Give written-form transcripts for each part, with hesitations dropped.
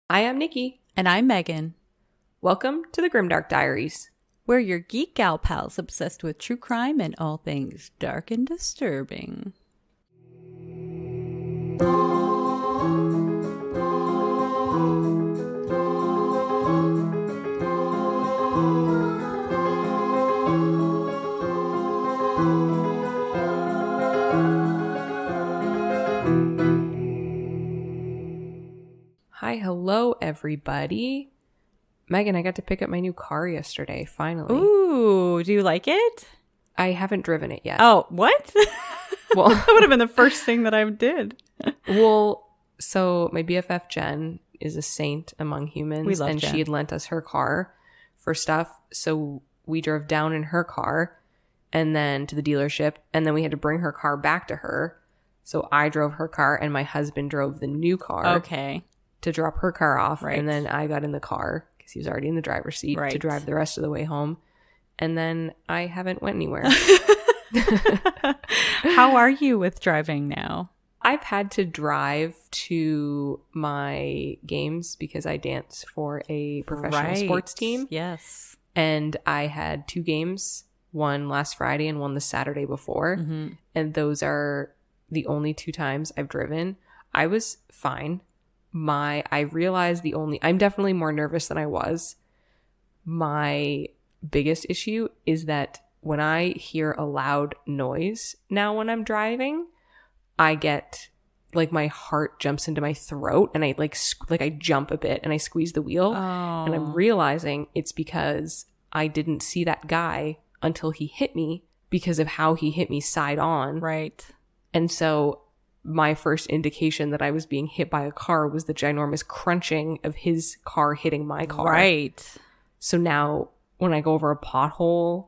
I am Nikki. And I'm Megan. Welcome to the Grimdark Diaries. We're your geek gal pals obsessed with true crime and all things dark and disturbing. Hi, hello, everybody. Megan, I got to pick up my new car yesterday, finally. Ooh, do you like it? I haven't driven it yet. Oh, what? Well, that would have been the first thing that I did. So my BFF Jen is a saint among humans. We love and Jen. She had lent us her car for stuff. So we drove down in her car and then to the dealership. And then we had to bring her car back to her. So I drove her car and my husband drove the new car. Okay. To drop her car off. Right. And then I got in the car because he was already in the driver's seat to drive the rest of the way home. And then I haven't went anywhere. How are you with driving now? I've had to drive to my games because I dance for a professional sports team. Yes. And I had 2 games, one last Friday and one the Saturday before. Mm-hmm. And those are the only 2 times I've driven. I was fine. I realized I'm definitely more nervous than I was. My biggest issue is that when I hear a loud noise now when I'm driving, I get like my heart jumps into my throat and I I jump a bit and I squeeze the wheel. Oh. And I'm realizing it's because I didn't see that guy until he hit me because of how he hit me side on. Right. And so my first indication that I was being hit by a car was the ginormous crunching of his car hitting my car. Right. So now when I go over a pothole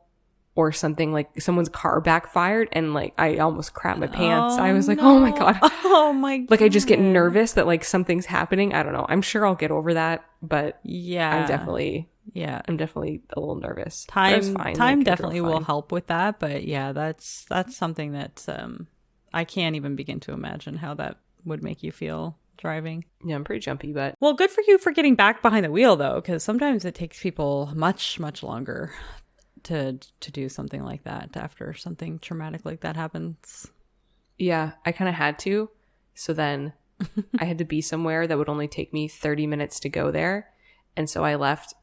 or something, like someone's car backfired and like I almost crapped my pants. I was like, oh my God. Oh my God. Like I just get nervous that like something's happening. I don't know. I'm sure I'll get over that, but yeah, I'm definitely a little nervous. Time fine. Time like, definitely will fine. help with that, but yeah, that's something that I can't even begin to imagine how that would make you feel driving. Yeah, I'm pretty jumpy, but Well, good for you for getting back behind the wheel though, because sometimes it takes people much longer to do something like that after something traumatic like that happens. yeah, I kind of had to. So then I had to be somewhere that would only take me 30 minutes to go there. And so I left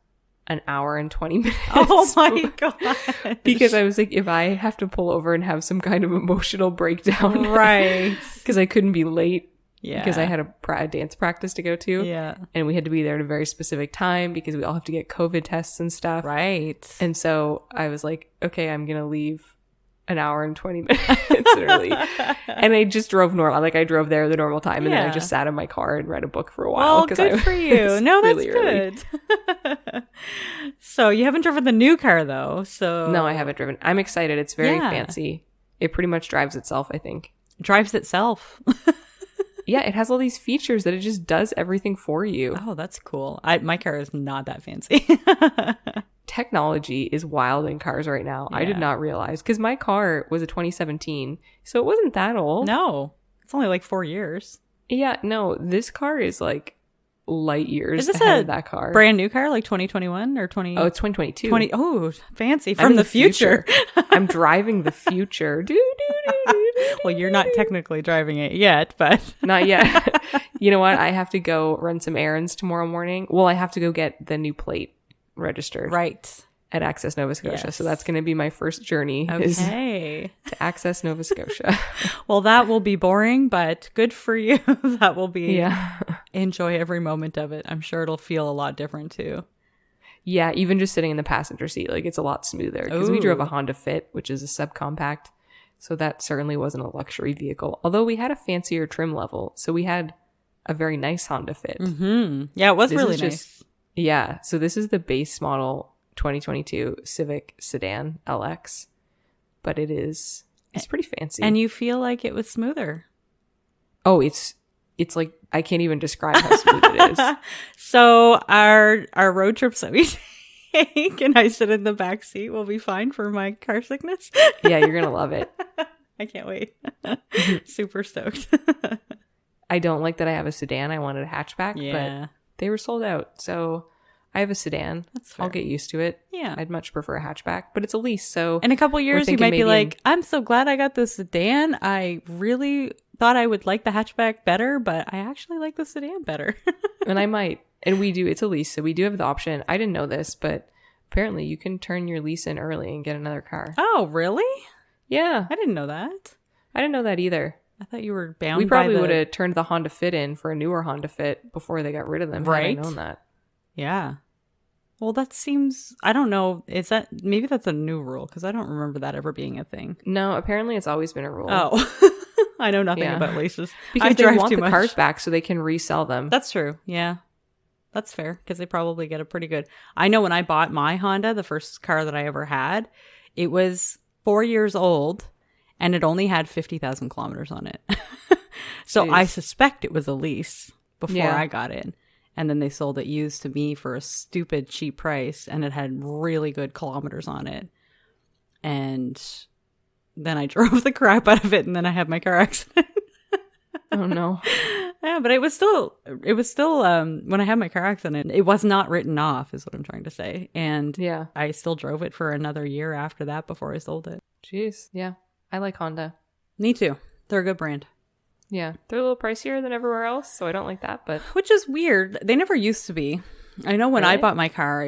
an hour and 20 minutes. Oh my God. Because I was like, if I have to pull over and have some kind of emotional breakdown. Right. Because I couldn't be late. Yeah. Because I had a dance practice to go to. Yeah. And we had to be there at a very specific time because we all have to get COVID tests and stuff. Right. And so I was like, okay, I'm going to leave an hour and 20 minutes early. And I just drove normal. Like I drove there the normal time and then I just sat in my car and read a book for a while. Well, good for you. No, that's really good. So you haven't driven the new car though. So no, I haven't driven. I'm excited. It's very fancy. It pretty much drives itself, I think. Drives itself. Yeah, it has all these features that it just does everything for you. Oh, that's cool. My car is not that fancy. Technology is wild in cars right now. Yeah. I did not realize because my car was a 2017, so it wasn't that old. No, it's only like 4 years. Yeah, no, this car is like light years Is this ahead a of that car. Brand new car, like 2021 or 20? Oh, it's 2022. 20. Oh, fancy I'm from in the future. I'm driving the future. Well, you're not technically driving it yet, but not yet. You know what? I have to go run some errands tomorrow morning. Well, I have to go get the new plate registered. Right. At Access Nova Scotia. Yes. So that's going to be my first journey is Okay. to Access Nova Scotia. Well, that will be boring, but good for you. That will be, Yeah. Enjoy every moment of it. I'm sure it'll feel a lot different too. Yeah, even just sitting in the passenger seat, like it's a lot smoother because we drove a Ooh. Honda Fit, which is a subcompact. So that certainly wasn't a luxury vehicle, although we had a fancier trim level. So we had a very nice Honda Fit. Mm-hmm. Yeah, it was This really is nice. Yeah. So this is the base model 2022 Civic Sedan LX, but it's pretty fancy. And you feel like it was smoother. Oh, it's like I can't even describe how smooth it is. So our road trips that we take and I sit in the back seat will be fine for my car sickness. Yeah, you're gonna love it. I can't wait. Super stoked. I don't like that I have a sedan. I wanted a hatchback, Yeah. but they were sold out. So I have a sedan. That's fair. I'll get used to it. Yeah. I'd much prefer a hatchback, but it's a lease. So in a couple years, you might be like, I'm so glad I got the sedan. I really thought I would like the hatchback better, but I actually like the sedan better. And I might. And we do. It's a lease. So we do have the option. I didn't know this, but apparently you can turn your lease in early and get another car. Oh, really? Yeah. I didn't know that. I didn't know that either. I thought you were bound. We probably would have turned the Honda Fit in for a newer Honda Fit before they got rid of them. Right. Had I known that. Yeah. Well, that seems, I don't know. Is that, maybe that's a new rule because I don't remember that ever being a thing. No, apparently it's always been a rule. Oh, I know nothing about leases. Because they want the cars back so they can resell them. That's true. Yeah. That's fair because they probably get a pretty good. I know when I bought my Honda, the first car that I ever had, it was 4 years old and it only had 50,000 kilometers on it. So I suspect it was a lease before I got in. And then they sold it used to me for a stupid cheap price and it had really good kilometers on it. And then I drove the crap out of it and then I had my car accident. Oh no. Yeah, but it was still when I had my car accident, it was not written off is what I'm trying to say. And yeah, I still drove it for another year after that before I sold it. Jeez. Yeah. I like Honda. Me too. They're a good brand. Yeah. They're a little pricier than everywhere else, so I don't like that, but which is weird. They never used to be. I know when I bought my car,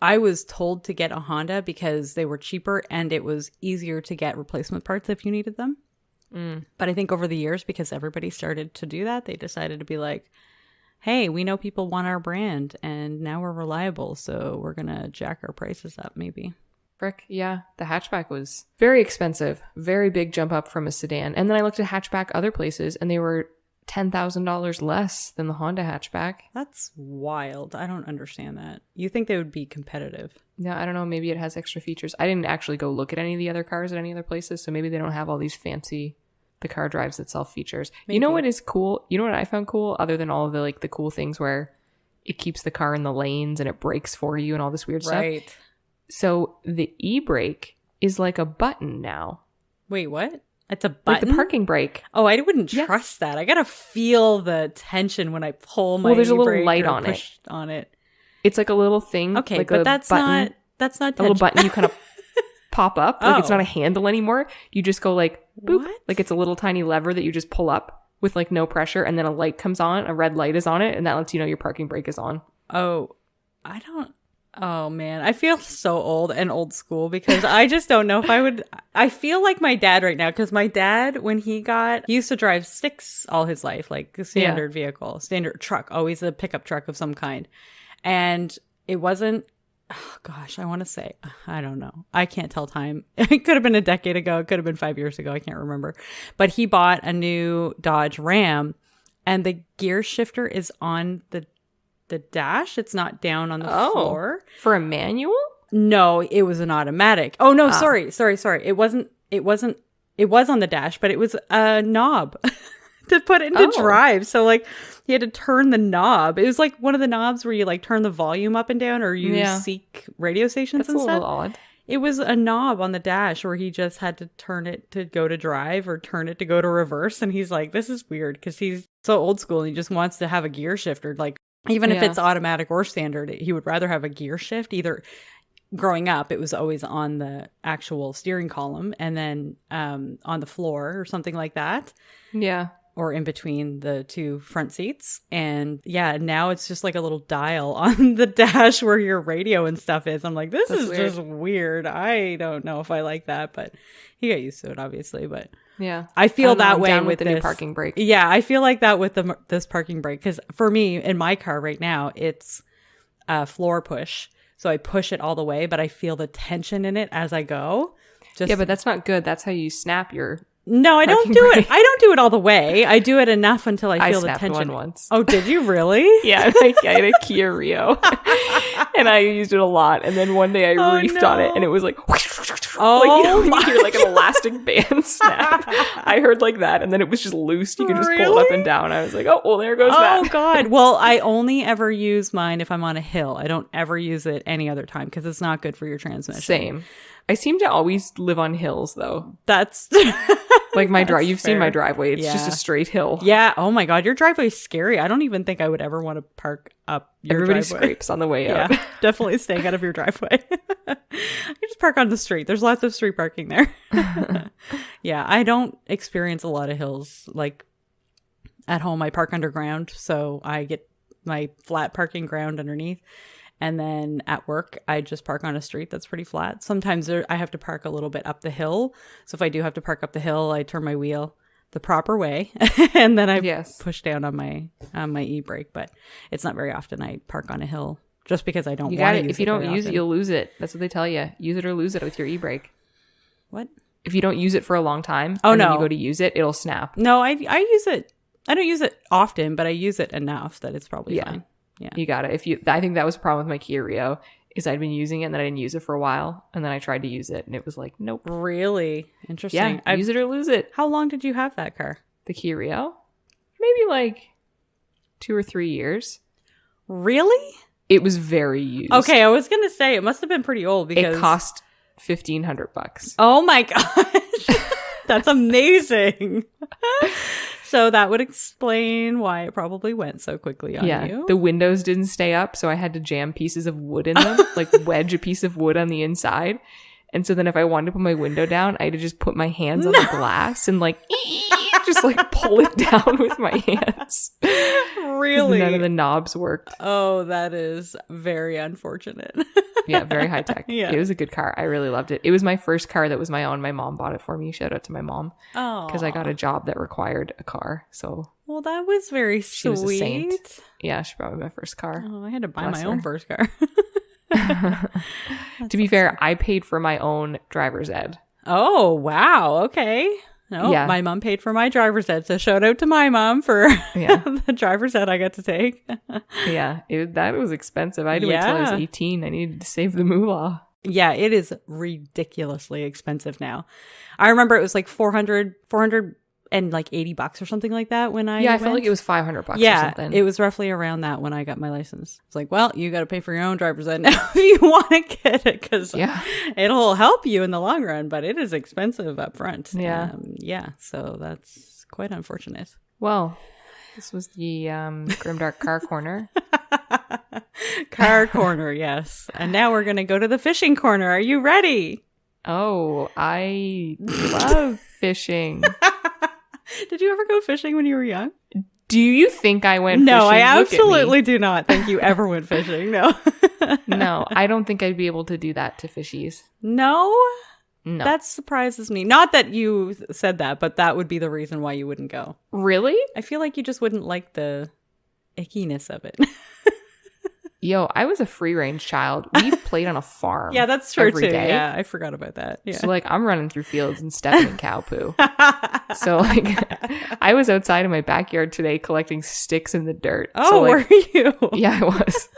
I was told to get a Honda because they were cheaper and it was easier to get replacement parts if you needed them. But I think over the years, because everybody started to do that, they decided to be like, hey, we know people want our brand and now we're reliable, so we're going to jack our prices up maybe. Frick, yeah. The hatchback was very expensive. Very big jump up from a sedan. And then I looked at hatchback other places and they were $10,000 less than the Honda hatchback. That's wild. I don't understand that. You think they would be competitive? Yeah, I don't know. Maybe it has extra features. I didn't actually go look at any of the other cars at any other places, so maybe they don't have all these fancy the car drives itself features. Maybe. You know what is cool? You know what I found cool other than all of the the cool things where it keeps the car in the lanes and it brakes for you and all this weird stuff. Right. So the e-brake is like a button now. Wait, what? It's a button? Like the parking brake. Oh, I wouldn't trust that. I gotta feel the tension when I pull my there's a little e-brake light or on on it. It's like a little thing. Okay, like but that's button, not tension. A little button you kind of pop up. Like it's not a handle anymore. You just go like boop. What? Like it's a little tiny lever that you just pull up with like no pressure, and then a light comes on. A red light is on it, and that lets you know your parking brake is on. Oh, oh man, I feel so old and old school because I just don't know if I would. I feel like my dad right now because my dad, when he used to drive sticks all his life, like a standard vehicle, standard truck, always a pickup truck of some kind. And it wasn't, oh gosh, I want to say, I don't know. I can't tell time. It could have been a decade ago. It could have been 5 years ago. I can't remember. But he bought a new Dodge Ram and the gear shifter is on the dash. It's not down on the floor. For a manual? No, it was an automatic. Oh no, sorry. It was on the dash, but it was a knob to put into drive. So like you had to turn the knob. It was like one of the knobs where you like turn the volume up and down or you seek radio stations and stuff. That's a little odd. It was a knob on the dash where he just had to turn it to go to drive or turn it to go to reverse. And he's like, this is weird because he's so old school and he just wants to have a gear shifter. Like even if it's automatic or standard, he would rather have a gear shift. Either growing up, it was always on the actual steering column and then on the floor or something like that. Yeah. Or in between the two front seats. And yeah, now it's just like a little dial on the dash where your radio and stuff is. I'm like, this is weird. Just weird. I don't know if I like that, but he got used to it, obviously. But yeah, I feel that way with the new parking brake. Yeah, I feel like that with this parking brake. Because for me, in my car right now, it's a floor push. So I push it all the way, but I feel the tension in it as I go. Yeah, but that's not good. That's how you snap your... No, I don't do it. I don't do it all the way. I do it enough until I feel the tension. One once. Oh, did you really? Yeah, I had a Kia Rio, and I used it a lot. And then one day I reefed on it, and it was like, when you hear like an elastic band snap. I heard like that, and then it was just loose. You could just pull it up and down. I was like, oh, well, there goes that. Oh God. Well, I only ever use mine if I'm on a hill. I don't ever use it any other time because it's not good for your transmission. Same. I seem to always live on hills, though. That's Like my drive, you've fair. seen my driveway. It's Yeah. just a straight hill. Yeah. Oh my God. Your driveway's scary. I don't even think I would ever want to park up your Everybody driveway. scrapes on the way up. Yeah. Definitely staying out of your driveway. You just park on the street. There's lots of street parking there. Yeah. I don't experience a lot of hills. Like at home, I park underground. So I get my flat parking ground underneath. And then at work, I just park on a street that's pretty flat. Sometimes I have to park a little bit up the hill. So if I do have to park up the hill, I turn my wheel the proper way. And then I push down on my e-brake. But it's not very often I park on a hill just because I don't want to use it. If you don't use it, you'll lose it. That's what they tell you. Use it or lose it with your e-brake. What? If you don't use it for a long time, then you go to use it, it'll snap. No, I use it. I don't use it often, but I use it enough that it's probably fine. Yeah. You got it. I think that was a problem with my Kia Rio is I'd been using it and then I didn't use it for a while. And then I tried to use it and it was like, nope. Really? Interesting. Yeah. Use it or lose it. How long did you have that car? The Kia Rio? Maybe like 2 or 3 years. Really? It was very used. Okay. I was going to say it must have been pretty old because it cost $1,500. Oh my gosh. That's amazing. So that would explain why it probably went so quickly on you. The windows didn't stay up, so I had to jam pieces of wood in them, like wedge a piece of wood on the inside. And so then if I wanted to put my window down, I had to just put my hands on the glass and like just like pull it down with my hands. Really? None of the knobs worked. Oh, that is very unfortunate. Yeah, very high tech. Yeah. It was a good car. I really loved it. It was my first car that was my own. My mom bought it for me. Shout out to my mom. Oh. Because I got a job that required a car. So well, that was very sweet. She was a saint. Yeah, she brought me my first car. Oh, I had to buy my own first car. To be fair, I paid for my own driver's ed. Oh, wow. Okay. No, my mom paid for my driver's ed. So shout out to my mom for the driver's ed I got to take. Yeah, that was expensive. I had to wait till I was 18. I needed to save the moolah. Yeah, it is ridiculously expensive now. I remember it was like 400 and like $80 or something like that when I I felt like it was $500 or something. It was roughly around that when I got my license. It's like, well, you got to pay for your own driver's ed now if you want to get it because it'll help you in the long run, but it is expensive up front. Yeah. So that's quite unfortunate. Well, this was the Grimdark Car Corner. Car Corner, yes. And now we're going to go to the fishing corner. Are you ready? Oh, I love fishing. Did you ever go fishing when you were young? Do you think I went fishing? No, I absolutely do not think you ever went fishing. No. No, I don't think I'd be able to do that to fishies. No? No. That surprises me. Not that you said that, but that would be the reason why you wouldn't go. Really? I feel like you just wouldn't like the ickiness of it. Yo, I was a free range child. We played on a farm. Yeah, that's true every too. day. Yeah, I forgot about that. Yeah. So like I'm running through fields and stepping in cow poo. So like I was outside in my backyard today collecting sticks in the dirt. Oh, so, like, were you? Yeah, I was.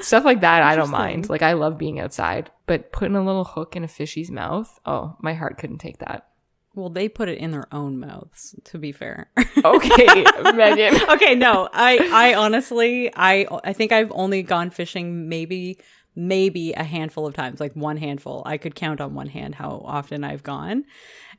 Stuff like that I don't mind. Like I love being outside. But putting a little hook in a fish's mouth, oh, my heart couldn't take that. Well, they put it in their own mouths, to be fair. Okay, Megan. Okay, no. I honestly, I think I've only gone fishing maybe a handful of times, like one handful. I could count on one hand how often I've gone.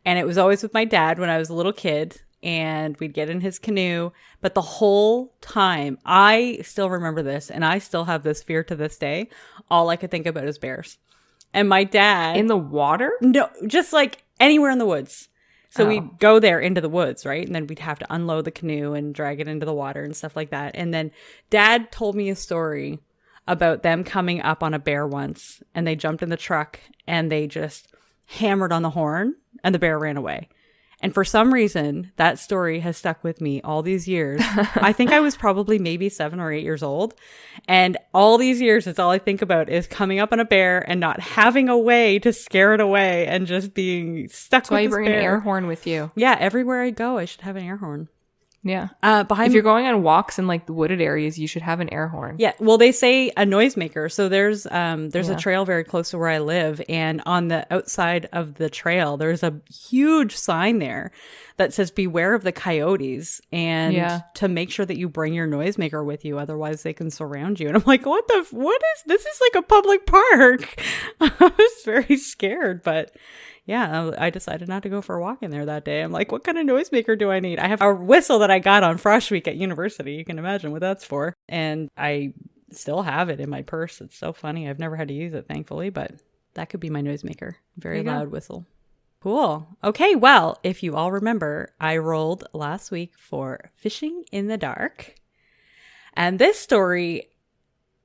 And it was always with my dad when I was a little kid. And we'd get in his canoe. But the whole time, I still remember this. And I still have this fear to this day. All I could think about is bears. And my dad... In the water? No, just like anywhere in the woods. So we'd go there into the woods, right? And then we'd have to unload the canoe and drag it into the water and stuff like that. And then Dad told me a story about them coming up on a bear once. And they jumped in the truck and they just hammered on the horn and the bear ran away. And for some reason, that story has stuck with me all these years. I think I was probably maybe 7 or 8 years old. And all these years, it's all I think about is coming up on a bear and not having a way to scare it away and just being stuck with this bear. That's why you bring an air horn with you. Yeah, everywhere I go, I should have an air horn. Yeah. If you're going on walks in like the wooded areas, you should have an air horn. Yeah. Well, they say a noisemaker. So there's a trail very close to where I live, and on the outside of the trail, there's a huge sign there that says "Beware of the coyotes," and to make sure that you bring your noisemaker with you, otherwise they can surround you. And I'm like, what is this? Is like a public park. I was very scared, but yeah, I decided not to go for a walk in there that day. I'm like, what kind of noisemaker do I need? I have a whistle that I got on Frosh Week at university. You can imagine what that's for. And I still have it in my purse. It's so funny. I've never had to use it, thankfully, but that could be my noisemaker. Very loud whistle. Cool. Okay, well, if you all remember, I rolled last week for Fishing in the Dark. And this story,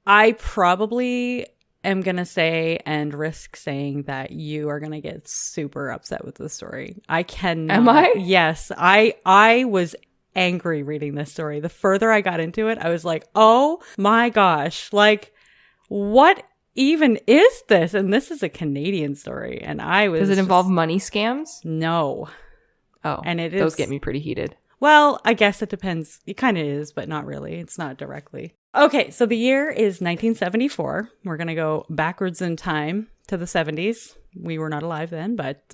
I probably am going to say and risk saying that you are going to get super upset with this story. I cannot. Am I? Yes. I was angry reading this story. The further I got into it, I was like, oh my gosh, like, what even is this? And this is a Canadian story. And I was. Does it involve money scams? No. Oh, and it is. Those get me pretty heated. Well, I guess it depends. It kind of is, but not really. It's not directly. Okay, so the year is 1974. We're going to go backwards in time to the 70s. We were not alive then, but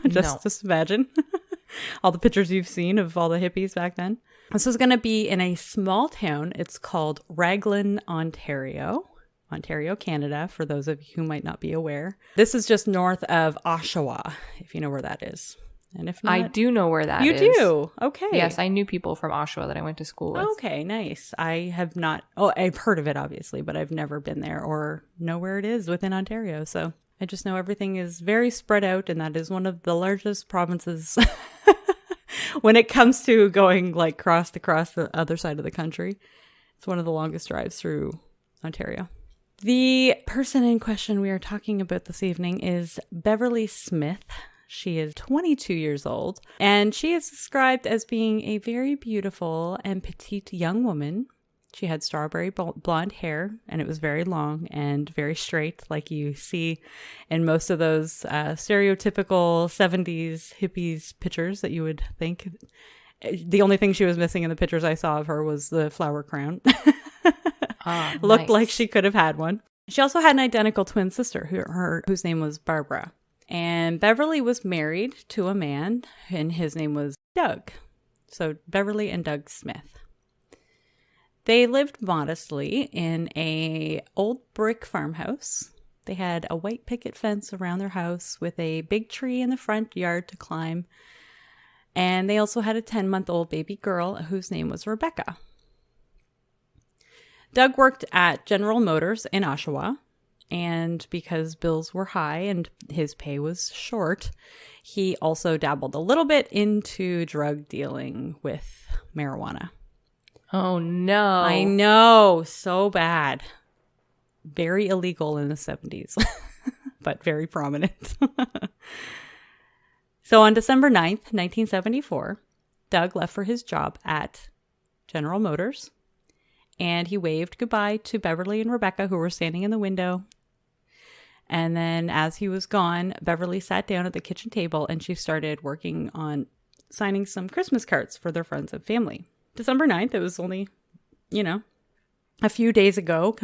just imagine all the pictures you've seen of all the hippies back then. This is going to be in a small town. It's called Raglan, Ontario, Canada, for those of you who might not be aware. This is just north of Oshawa, if you know where that is. And if not, I do know where that is. You do? Okay. Yes, I knew people from Oshawa that I went to school with. Okay, nice. I have not, I've heard of it obviously, but I've never been there or know where it is within Ontario. So I just know everything is very spread out, and that is one of the largest provinces when it comes to going like across the other side of the country. It's one of the longest drives through Ontario. The person in question we are talking about this evening is Beverly Smith. She is 22 years old, and she is described as being a very beautiful and petite young woman. She had strawberry blonde hair, and it was very long and very straight, like you see in most of those stereotypical 70s hippies pictures that you would think. The only thing she was missing in the pictures I saw of her was the flower crown. Looked like she could have had one. She also had an identical twin sister whose name was Barbara. And Beverly was married to a man, and his name was Doug. So Beverly and Doug Smith. They lived modestly in a old brick farmhouse. They had a white picket fence around their house with a big tree in the front yard to climb. And they also had a 10-month-old baby girl whose name was Rebecca. Doug worked at General Motors in Oshawa. And because bills were high and his pay was short, he also dabbled a little bit into drug dealing with marijuana. Oh, no. I know. So bad. Very illegal in the 70s, but very prominent. So on December 9th, 1974, Doug left for his job at General Motors, and he waved goodbye to Beverly and Rebecca, who were standing in the window. And then as he was gone, Beverly sat down at the kitchen table and she started working on signing some Christmas cards for their friends and family. December 9th, it was only, a few days ago.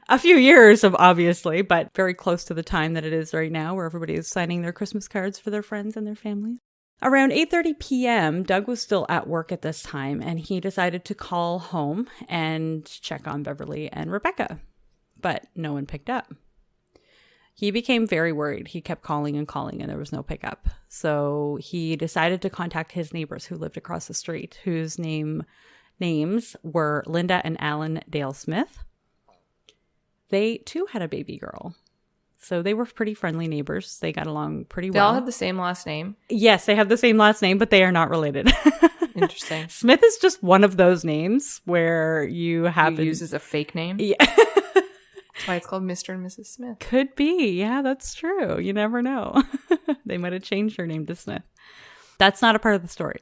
A few years of obviously, but very close to the time that it is right now where everybody is signing their Christmas cards for their friends and their families. Around 8:30 p.m., Doug was still at work at this time, and he decided to call home and check on Beverly and Rebecca, but no one picked up. He became very worried. He kept calling, and there was no pickup. So he decided to contact his neighbors who lived across the street, whose names were Linda and Alan Dale Smith. They too had a baby girl. So they were pretty friendly neighbors. They got along pretty well. They all have the same last name? Yes, they have the same last name, but they are not related. Interesting. Smith is just one of those names where you use as a fake name? Yeah. That's why it's called Mr. and Mrs. Smith. Could be. Yeah, that's true. You never know. They might have changed their name to Smith. That's not a part of the story.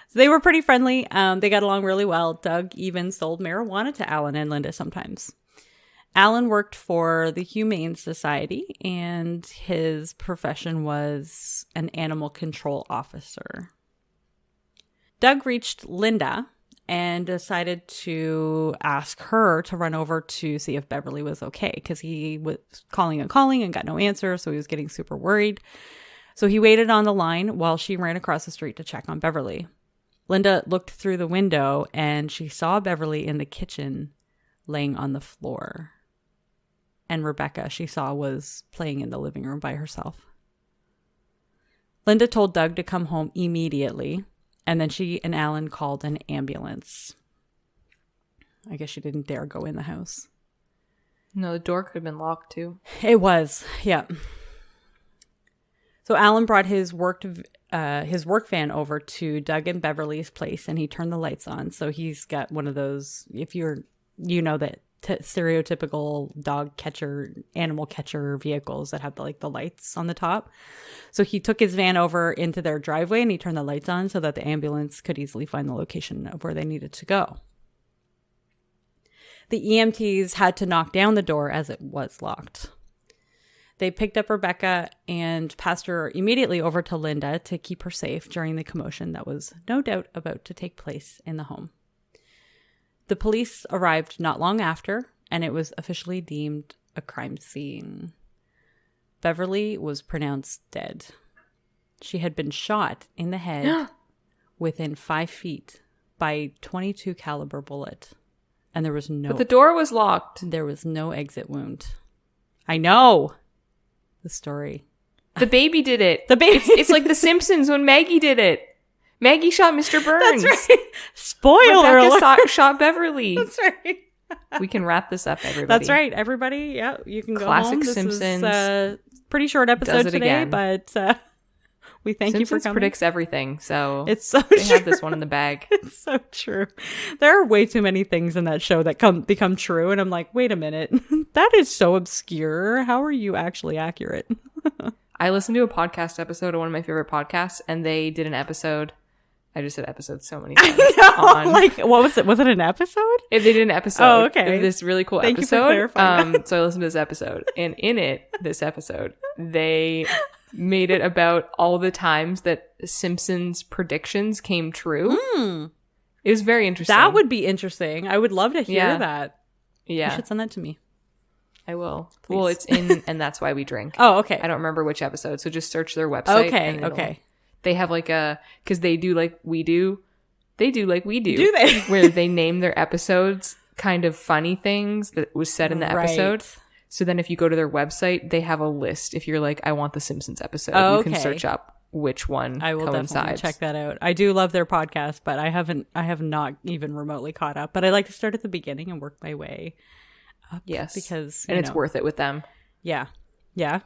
So they were pretty friendly. They got along really well. Doug even sold marijuana to Alan and Linda sometimes. Alan worked for the Humane Society, and his profession was an animal control officer. Doug reached Linda and decided to ask her to run over to see if Beverly was okay, because he was calling and got no answer, so he was getting super worried. So he waited on the line while she ran across the street to check on Beverly. Linda looked through the window and she saw Beverly in the kitchen laying on the floor. and Rebecca, she saw, was playing in the living room by herself. Linda told Doug to come home immediately, and then she and Alan called an ambulance. I guess she didn't dare go in the house. No, the door could have been locked too. It was, yeah. So Alan brought his work van over to Doug and Beverly's place, and he turned the lights on. So he's got one of those, if you're, you know, that stereotypical dog catcher, animal catcher vehicles that have the lights on the top. So he took his van over into their driveway and he turned the lights on so that the ambulance could easily find the location of where they needed to go. The EMTs had to knock down the door as it was locked. They picked up Rebecca and passed her immediately over to Linda to keep her safe during the commotion that was no doubt about to take place in the home. The police arrived not long after, and it was officially deemed a crime scene. Beverly was pronounced dead. She had been shot in the head within 5 feet by a .22 caliber bullet. And there was no... But the door was locked. There was no exit wound. I know the story. The baby did it. The baby. It's like the Simpsons when Maggie did it. Maggie shot Mr. Burns. That's right. Spoiler alert. Shot Beverly. That's right. We can wrap this up, everybody. That's right. Everybody, yeah, you can go Classic home. This Simpsons. is pretty short episode today, again. But we thank Simpsons you for coming. predicts everything, so it's so they true. have this one in the bag. It's so true. There are way too many things in that show that become true, and I'm like, wait a minute, that is so obscure. How are you actually accurate? I listened to a podcast episode of one of my favorite podcasts, and they did an episode. I just said episode so many times. I know. Like, what was it? Was it an episode? If they did an episode. Oh, okay. Of this really cool Thank episode. You for clarifying. So I listened to this episode, and in this episode, they made it about all the times that Simpsons predictions came true. It was very interesting. That would be interesting. I would love to hear that. Yeah. You should send that to me. I will. Please. Well, it's in And That's Why We Drink. Oh, okay. I don't remember which episode, so just search their website. Okay. They have because they do like we do. They do like we do. Do they? Where they name their episodes kind of funny things that was said in the episode. So then if you go to their website, they have a list. If you're like, I want the Simpsons episode, you can search up which one I will coincides. definitely check that out. I do love their podcast, but I have not even remotely caught up. But I like to start at the beginning and work my way up. Yes. Because it's worth it with them. Yeah. Yeah.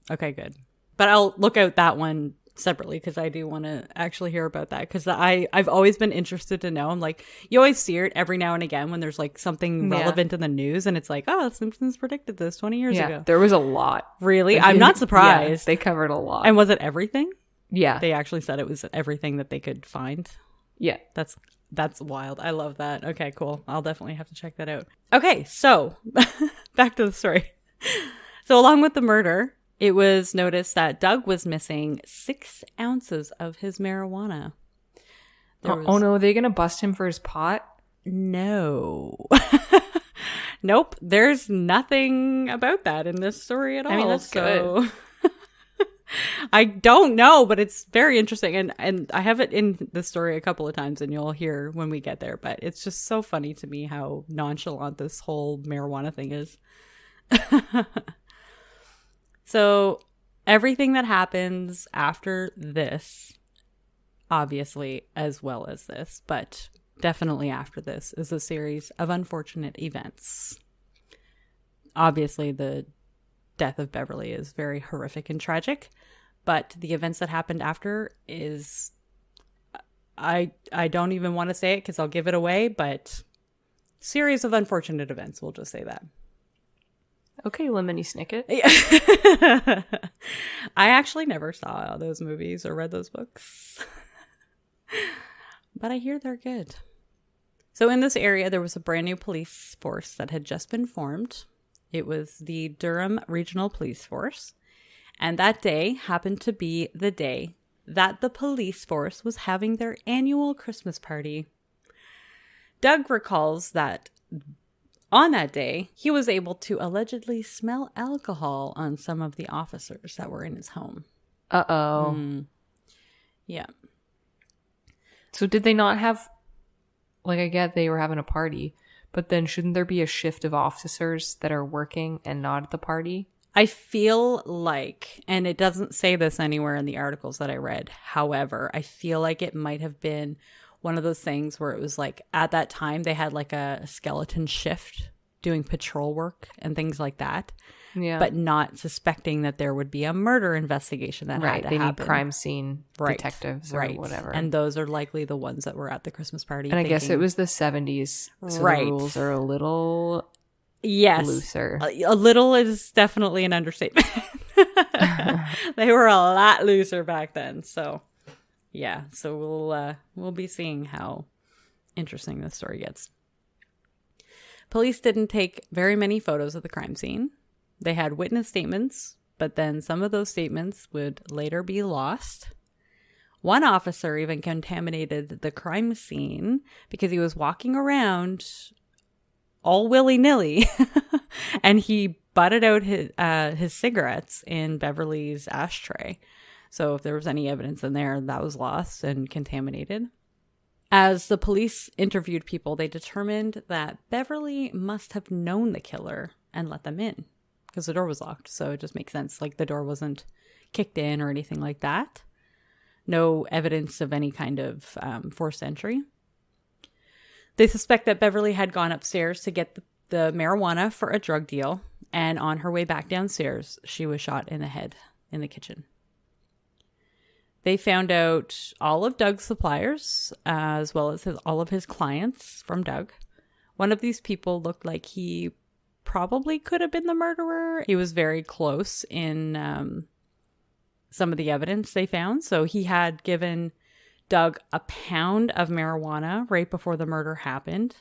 Okay, good. But I'll look out that one separately because I do want to actually hear about that because I've always been interested to know. I'm like, you always see it every now and again when there's like something relevant in the news and it's like, oh, Simpsons predicted this 20 years ago. There was a lot. Really? I'm not surprised. They covered a lot. And was it everything? Yeah. They actually said it was everything that they could find. Yeah. That's wild. I love that. Okay, cool. I'll definitely have to check that out. Okay, so back to the story. So along with the murder, it was noticed that Doug was missing 6 ounces of his marijuana. Oh no, are they going to bust him for his pot? No. Nope. There's nothing about that in this story at all. I mean, that's good. I don't know, but it's very interesting. And I have it in the story a couple of times and you'll hear when we get there. But it's just so funny to me how nonchalant this whole marijuana thing is. So everything that happens after this, obviously, as well as this, but definitely after this, is a series of unfortunate events. Obviously, the death of Beverly is very horrific and tragic, but the events that happened after is, I don't even want to say it because I'll give it away, but series of unfortunate events, we'll just say that. Okay, Lemony Snicket. I actually never saw those movies or read those books. But I hear they're good. So in this area, there was a brand new police force that had just been formed. It was the Durham Regional Police Force. And that day happened to be the day that the police force was having their annual Christmas party. Doug recalls that on that day, he was able to allegedly smell alcohol on some of the officers that were in his home. Uh-oh. Yeah. So did they not have, I get they were having a party, But then shouldn't there be a shift of officers that are working and not at the party? I feel like, and it doesn't say this anywhere in the articles that I read, however, I feel like it might have been one of those things where it was like at that time they had like a skeleton shift doing patrol work and things like that. Yeah. But not suspecting that there would be a murder investigation that had to They happen. need crime scene detectives or whatever. And those are likely the ones that were at the Christmas party. And I guess it was the 70s, so the rules are a little looser. A little is definitely an understatement. They were a lot looser back then. So, yeah. So we'll be seeing how interesting this story gets. Police didn't take very many photos of the crime scene. They had witness statements, but then some of those statements would later be lost. One officer even contaminated the crime scene because he was walking around all willy-nilly and he butted out his cigarettes in Beverly's ashtray. So if there was any evidence in there, that was lost and contaminated. As the police interviewed people, they determined that Beverly must have known the killer and let them in because the door was locked. So it just makes sense. Like the door wasn't kicked in or anything like that. No evidence of any kind of forced entry. They suspect that Beverly had gone upstairs to get the marijuana for a drug deal. And on her way back downstairs, she was shot in the head in the kitchen. They found out all of Doug's suppliers, as well as all of his clients from Doug. One of these people looked like he probably could have been the murderer. He was very close in some of the evidence they found. So he had given Doug a pound of marijuana right before the murder happened.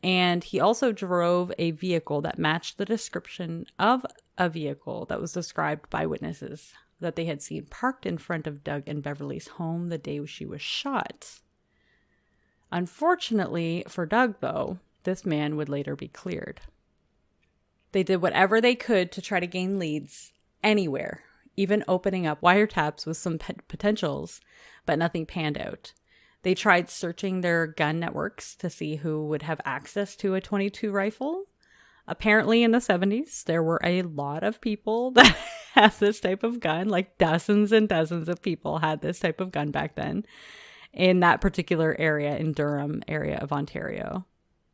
And he also drove a vehicle that matched the description of a vehicle that was described by witnesses that they had seen parked in front of Doug and Beverly's home the day she was shot. Unfortunately for Doug, though, this man would later be cleared. They did whatever they could to try to gain leads anywhere, even opening up wiretaps with some potentials, but nothing panned out. They tried searching their gun networks to see who would have access to a .22 rifle. Apparently in the 70s, there were a lot of people that had this type of gun, like dozens and dozens of people had this type of gun back then in that particular area, in Durham area of Ontario.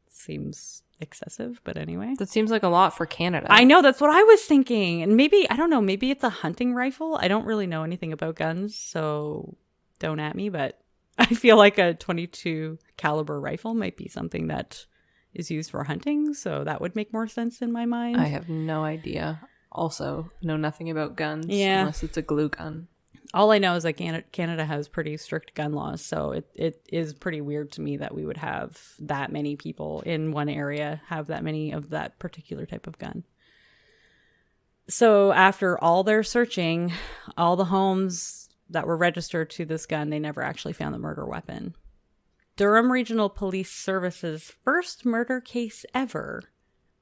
Seems excessive, but anyway. That seems like a lot for Canada. I know, that's what I was thinking. And maybe, I don't know, maybe it's a hunting rifle. I don't really know anything about guns, so don't at me, but I feel like a .22 caliber rifle might be something that is used for hunting, so that would make more sense in my mind. I have no idea. Also, know nothing about guns unless it's a glue gun. All I know is that Canada has pretty strict gun laws, so it is pretty weird to me that we would have that many people in one area have that many of that particular type of gun. So after all their searching, all the homes that were registered to this gun, they never actually found the murder weapon. Durham Regional Police Service's first murder case ever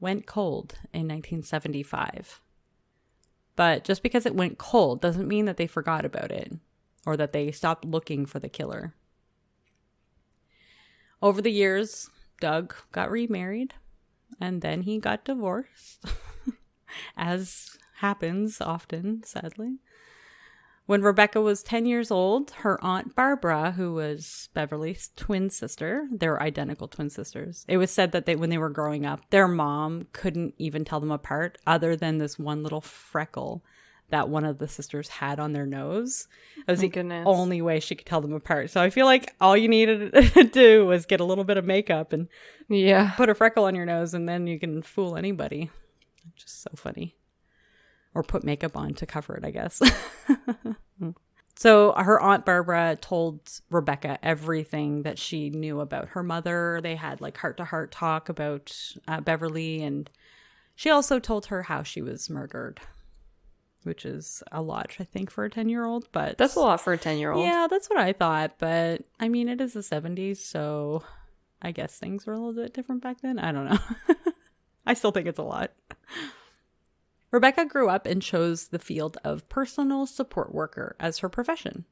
went cold in 1975. But just because it went cold doesn't mean that they forgot about it or that they stopped looking for the killer. Over the years, Doug got remarried and then he got divorced, as happens often, sadly. When Rebecca was 10 years old, her Aunt Barbara, who was Beverly's twin sister, they were identical twin sisters. It was said that when they were growing up, their mom couldn't even tell them apart other than this one little freckle that one of the sisters had on their nose. It was the only way she could tell them apart. So I feel like all you needed to do was get a little bit of makeup and put a freckle on your nose, and then you can fool anybody. Just so funny. Or put makeup on to cover it, I guess. So her Aunt Barbara told Rebecca everything that she knew about her mother. They had like heart-to-heart talk about Beverly, and she also told her how she was murdered, which is a lot, I think, for a 10-year-old. But that's a lot for a 10-year-old. Yeah, that's what I thought. But I mean, it is the 70s, so I guess things were a little bit different back then. I don't know. I still think it's a lot. Rebecca grew up and chose the field of personal support worker as her profession.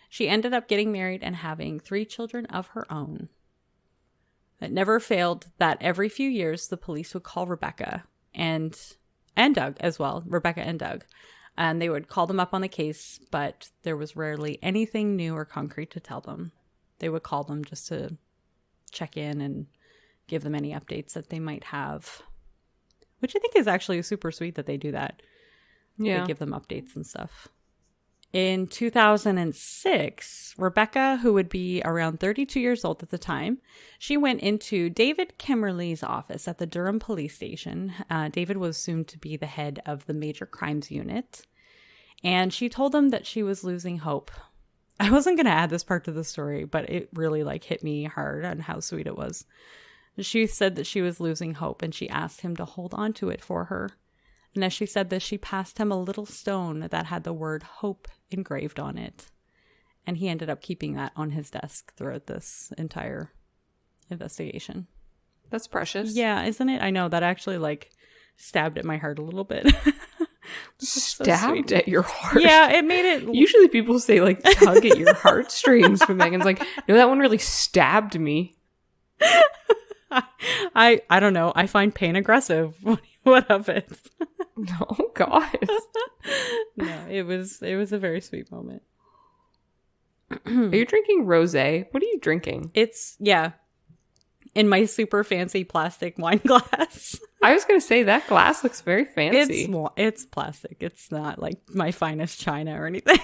She ended up getting married and having 3 children of her own. It never failed that every few years the police would call Rebecca and Doug as well, Rebecca and Doug. And they would call them up on the case, but there was rarely anything new or concrete to tell them. They would call them just to check in and give them any updates that they might have, which I think is actually super sweet that they do that. Yeah. They give them updates and stuff. In 2006, Rebecca, who would be around 32 years old at the time, she went into David Kimmerly's office at the Durham police station. David was soon to be the head of the major crimes unit. And she told him that she was losing hope. I wasn't going to add this part to the story, but it really hit me hard on how sweet it was. She said that she was losing hope and she asked him to hold on to it for her. And as she said this, she passed him a little stone that had the word hope engraved on it. And he ended up keeping that on his desk throughout this entire investigation. That's precious. Yeah, isn't it? I know, that actually stabbed at my heart a little bit. Stabbed at your heart? Yeah, it made it... Usually people say tug at your heartstrings, but Megan's no, that one really stabbed me. I don't know. I find pain aggressive. What of it? Oh God. No, it was a very sweet moment. Are you drinking rosé? What are you drinking? It's in my super fancy plastic wine glass. I was gonna say that glass looks very fancy. It's plastic. It's not like my finest china or anything.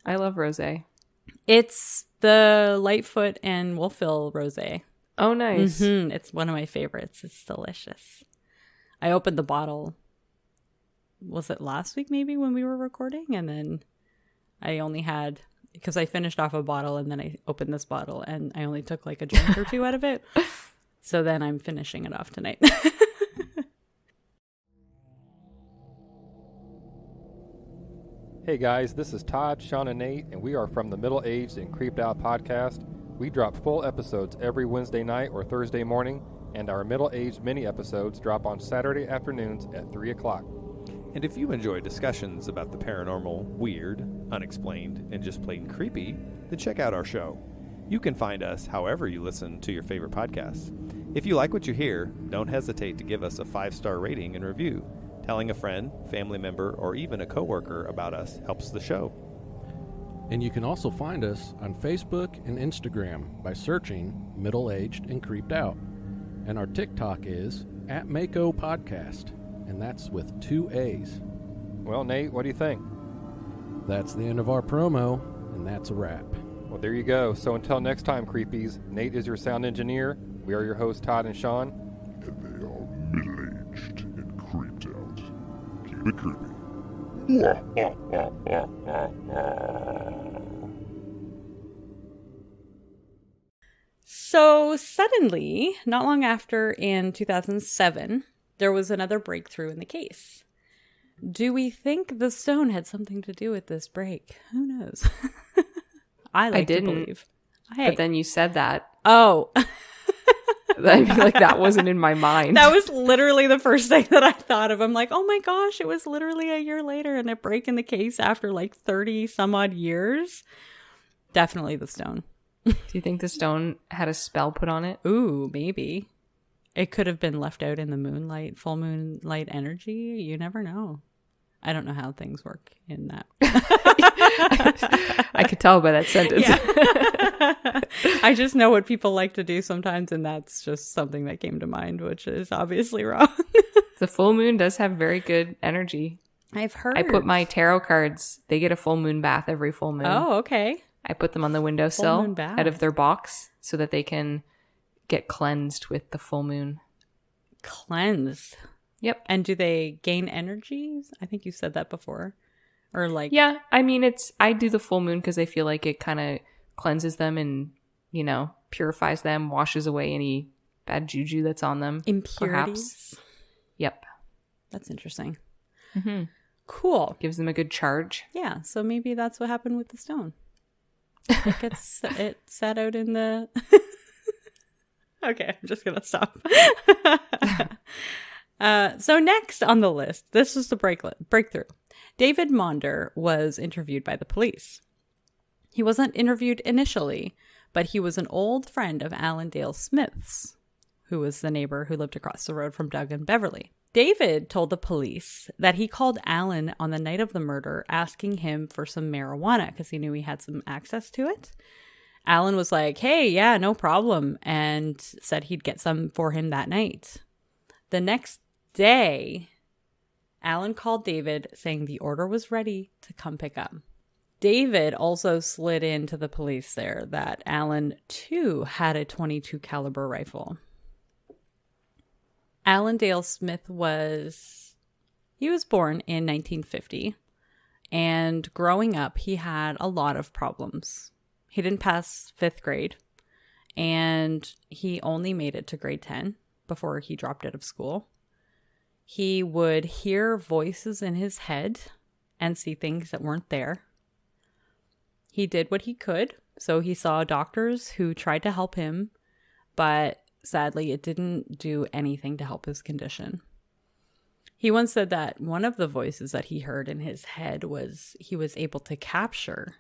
I love rosé. It's the Lightfoot and Wolfville rosé. Oh, nice. Mm-hmm. It's one of my favorites. It's delicious. I opened the bottle, was it last week maybe when we were recording? And then I only had, because I finished off a bottle and then I opened this bottle and I only took a drink or two out of it. So then I'm finishing it off tonight. Hey guys, this is Todd, Sean, and Nate, and we are from the Middle Aged and Creeped Out podcast. We drop full episodes every Wednesday night or Thursday morning, and our middle-aged mini episodes drop on Saturday afternoons at 3 o'clock. And if you enjoy discussions about the paranormal, weird, unexplained, and just plain creepy, then check out our show. You can find us however you listen to your favorite podcasts. If you like what you hear, don't hesitate to give us a 5-star rating and review. Telling a friend, family member, or even a coworker about us helps the show. And you can also find us on Facebook and Instagram by searching Middle Aged and Creeped Out. And our TikTok is @Mako Podcast, and that's with 2 A's. Well, Nate, what do you think? That's the end of our promo, and that's a wrap. Well, there you go. So until next time, creepies, Nate is your sound engineer. We are your hosts, Todd and Sean. And they are middle-aged and creeped out. Keep it creepy. So suddenly, not long after in 2007, there was another breakthrough in the case. Do we think the stone had something to do with this break? Who knows? I didn't believe. But then you said that. Oh. That wasn't in my mind. That was literally the first thing that I thought of. I'm like, oh my gosh, it was literally a year later and a break in the case after 30 some odd years. Definitely the stone. Do you think the stone had a spell put on it? Ooh, maybe. It could have been left out in the moonlight, full moonlight energy. You never know. I don't know how things work in that. I could tell by that sentence. Yeah. I just know what people like to do sometimes, and that's just something that came to mind, which is obviously wrong. The full moon does have very good energy. I've heard. I put my tarot cards, they get a full moon bath every full moon. Oh, okay. I put them on the windowsill out of their box so that they can get cleansed with the full moon. Cleansed? Yep. And do they gain energies? I think you said that before. Or Yeah, I mean, I do the full moon because I feel like it kind of cleanses them and, purifies them, washes away any bad juju that's on them. Impurities? Perhaps. Yep. That's interesting. Mm-hmm. Cool. Gives them a good charge. Yeah, so maybe that's what happened with the stone. It sat out in the... Okay, I'm just going to stop. So next on the list, this is the breakthrough. David Maunder was interviewed by the police. He wasn't interviewed initially, but he was an old friend of Alan Dale Smith's, who was the neighbor who lived across the road from Doug and Beverly. David told the police that he called Alan on the night of the murder asking him for some marijuana because he knew he had some access to it. Alan was like, hey, yeah, no problem, and said he'd get some for him that night. The next day, Alan called David saying the order was ready to come pick up. David also slid into the police there that Alan, too, had a .22 caliber rifle. Alan Dale Smith was born in 1950, and growing up, he had a lot of problems. He didn't pass 5th grade, and he only made it to grade 10 before he dropped out of school. He would hear voices in his head and see things that weren't there. He did what he could, so he saw doctors who tried to help him, but sadly, it didn't do anything to help his condition. He once said that one of the voices that he heard in his head was he was able to capture.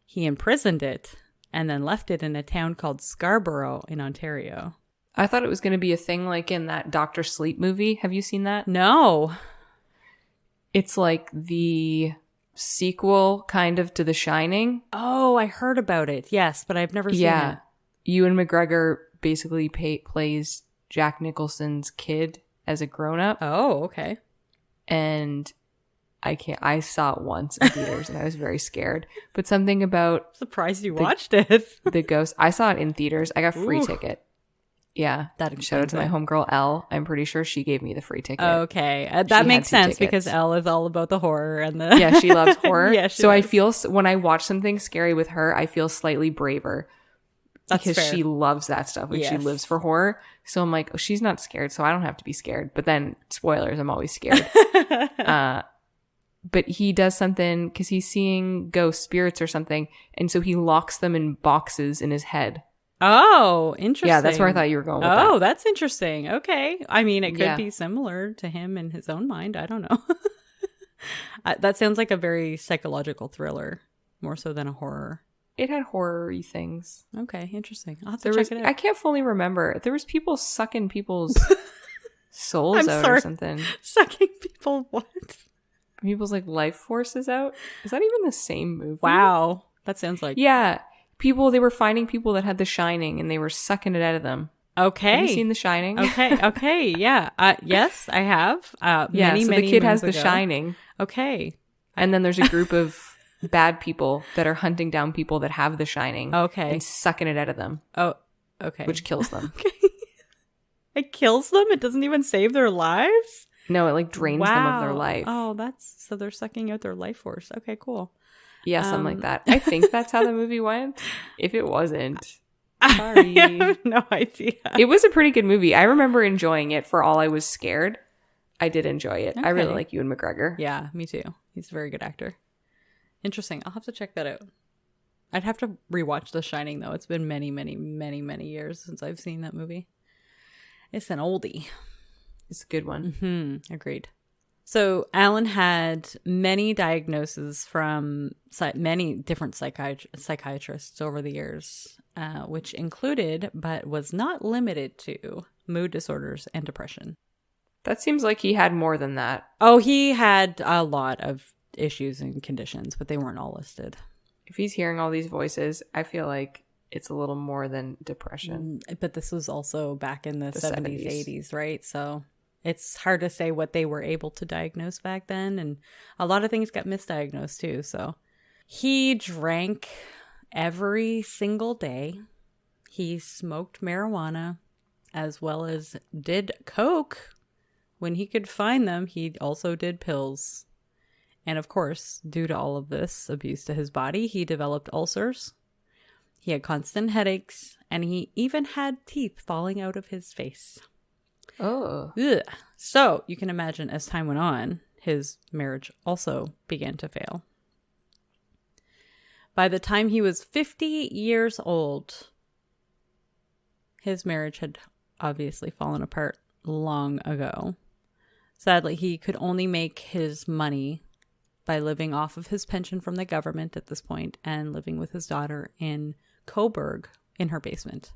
He imprisoned it and then left it in a town called Scarborough in Ontario. I thought it was going to be a thing like in that Dr. Sleep movie. Have you seen that? No. It's like the sequel kind of to The Shining. Oh, I heard about it. Yes, but I've never seen it. Ewan McGregor basically plays Jack Nicholson's kid as a grown-up. Oh, okay. And I saw it once in theaters and I was very scared. But something about Surprised you watched it. the ghost. I saw it in theaters. I got free ticket. Yeah. Shout out to my homegirl, Elle. I'm pretty sure she gave me the free ticket. Okay. That makes sense because Elle is all about the horror and the... Yeah, she loves horror. Yeah, so I feel, when I watch something scary with her, I feel slightly braver. That's because fair. she loves that stuff. Like, she lives for horror. So I'm like, oh, she's not scared, so I don't have to be scared. But then, spoilers, I'm always scared. But he does something because he's seeing ghost spirits or something. And so he locks them in boxes in his head. Oh, interesting. Yeah, that's where I thought you were going with that. Oh, that's interesting. Okay. I mean, it could be similar to him in his own mind. I don't know. That sounds like a very psychological thriller, more so than a horror. It had horror-y things. Okay, interesting. I'll have to check it out. I can't fully remember. There was people sucking people's souls out or something. Sucking people what? People's like life forces out. Is that even the same movie? Wow. That sounds like... Yeah. They were finding people that had The Shining and they were sucking it out of them. Okay. Have you seen The Shining? Okay. Yeah. Yes, I have. Yeah, so the kid has The Shining. Okay. And then there's a group of bad people that are hunting down people that have The Shining. Okay. And sucking it out of them. Oh, okay. Which kills them. Okay. It kills them? It doesn't even save their lives? No, it like drains them of their life. Oh, so they're sucking out their life force. Okay, cool. Yeah, something like that. I think that's how the movie went. If it wasn't, sorry. I have no idea. It was a pretty good movie. I remember enjoying it for all I was scared. I did enjoy it. Okay. I really like Ewan McGregor. Yeah, me too. He's a very good actor. Interesting. I'll have to check that out. I'd have to rewatch The Shining, though. It's been many, many, many, many years since I've seen that movie. It's an oldie. It's a good one. Mm-hmm. Agreed. So Alan had many diagnoses from many different psychiatrists over the years, which included, but was not limited to, mood disorders and depression. That seems like he had more than that. Oh, he had a lot of issues and conditions, but they weren't all listed. If he's hearing all these voices, I feel like it's a little more than depression. But this was also back in the 70s, 80s, right? So it's hard to say what they were able to diagnose back then. And a lot of things got misdiagnosed too. So he drank every single day. He smoked marijuana as well as did coke when he could find them. He also did pills. And of course, due to all of this abuse to his body, he developed ulcers. He had constant headaches, and he even had teeth falling out of his face. Oh. Ugh. So you can imagine as time went on, his marriage also began to fail. By the time he was 50 years old, his marriage had obviously fallen apart long ago. Sadly, he could only make his money by living off of his pension from the government at this point and living with his daughter in Coburg in her basement.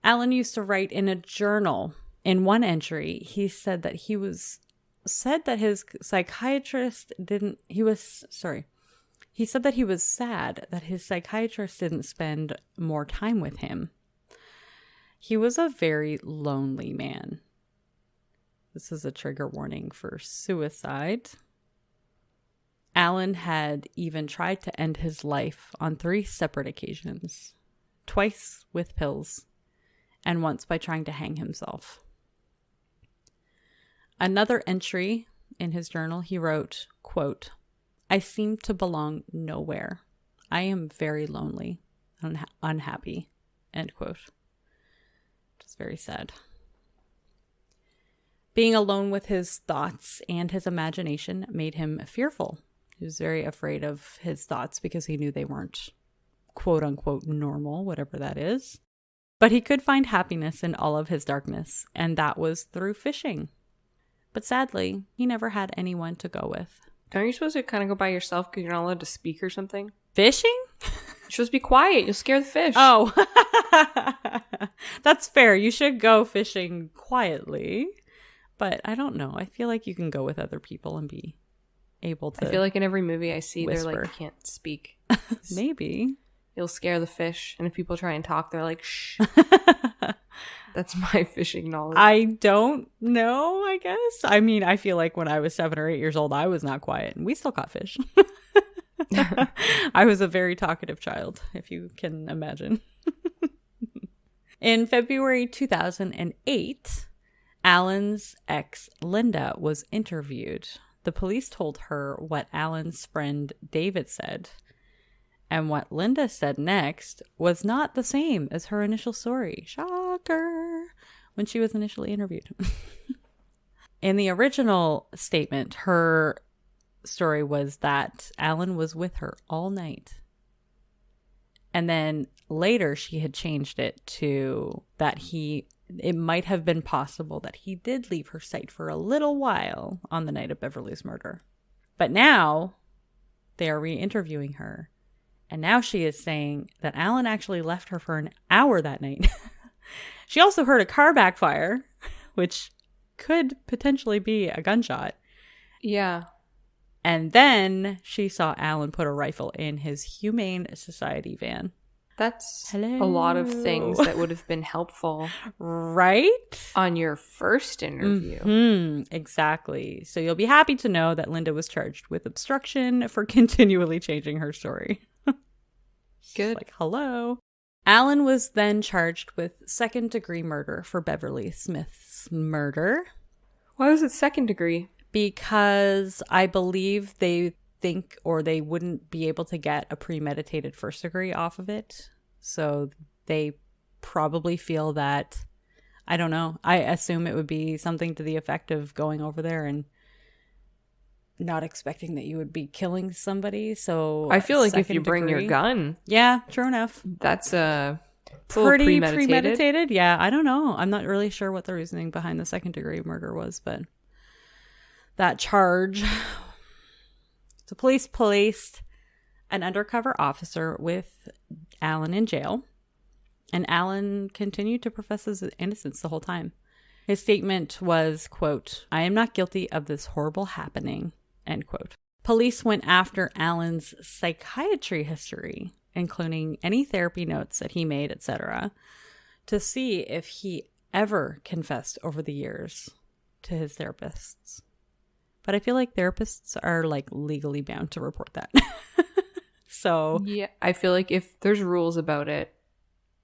Alan used to write in a journal. In one entry, he said that his psychiatrist didn't, he said that he was sad that his psychiatrist didn't spend more time with him. He was a very lonely man. This is a trigger warning for suicide. Alan had even tried to end his life on 3 separate occasions, twice with pills, and once by trying to hang himself. Another entry in his journal, he wrote, quote, "I seem to belong nowhere. I am very lonely, unhappy," end quote. Which is very sad. Being alone with his thoughts and his imagination made him fearful. He was very afraid of his thoughts because he knew they weren't quote unquote normal, whatever that is. But he could find happiness in all of his darkness, and that was through fishing. But sadly, he never had anyone to go with. Aren't you supposed to kind of go by yourself because you're not allowed to speak or something? Fishing? You're supposed to be quiet. You'll scare the fish. Oh, that's fair. You should go fishing quietly. But I don't know. I feel like you can go with other people and be able to. I feel like in every movie I see, whisper. they're like, you can't speak. Maybe. You'll scare the fish. And if people try and talk, they're like, shh. That's my fishing knowledge. I don't know, I guess. I mean, I feel like when I was 7 or 8 years old, I was not quiet. And we still caught fish. I was a very talkative child, if you can imagine. In February 2008, Alan's ex, Linda, was interviewed. The police told her what Alan's friend David said. And what Linda said next was not the same as her initial story. Shocker! When she was initially interviewed. In the original statement, her story was that Alan was with her all night. And then later she had changed it to that it might have been possible that he did leave her sight for a little while on the night of Beverly's murder. But now they are re-interviewing her. And now she is saying that Alan actually left her for an hour that night. She also heard a car backfire, which could potentially be a gunshot. Yeah. And then she saw Alan put a rifle in his Humane Society van. That's a lot of things that would have been helpful. Right? On your first interview. Mm-hmm. Exactly. So you'll be happy to know that Linda was charged with obstruction for continually changing her story. Good. Like, hello. Alan was then charged with second-degree murder for Beverly Smith's murder. Why was it second degree? Because I believe they think, or they wouldn't be able to get a premeditated first degree off of it. So they probably feel that, I don't know, I assume it would be something to the effect of going over there and not expecting that you would be killing somebody. So I feel like if you bring your gun. Yeah, true enough. That's pretty premeditated. Yeah, I don't know. I'm not really sure what the reasoning behind the second degree murder was, but that charge. The police placed an undercover officer with Alan in jail, and Alan continued to profess his innocence the whole time. His statement was, quote, "I am not guilty of this horrible happening," end quote. Police went after Alan's psychiatry history, including any therapy notes that he made, etc., to see if he ever confessed over the years to his therapists. But I feel like therapists are like legally bound to report that. So yeah, I feel like if there's rules about it,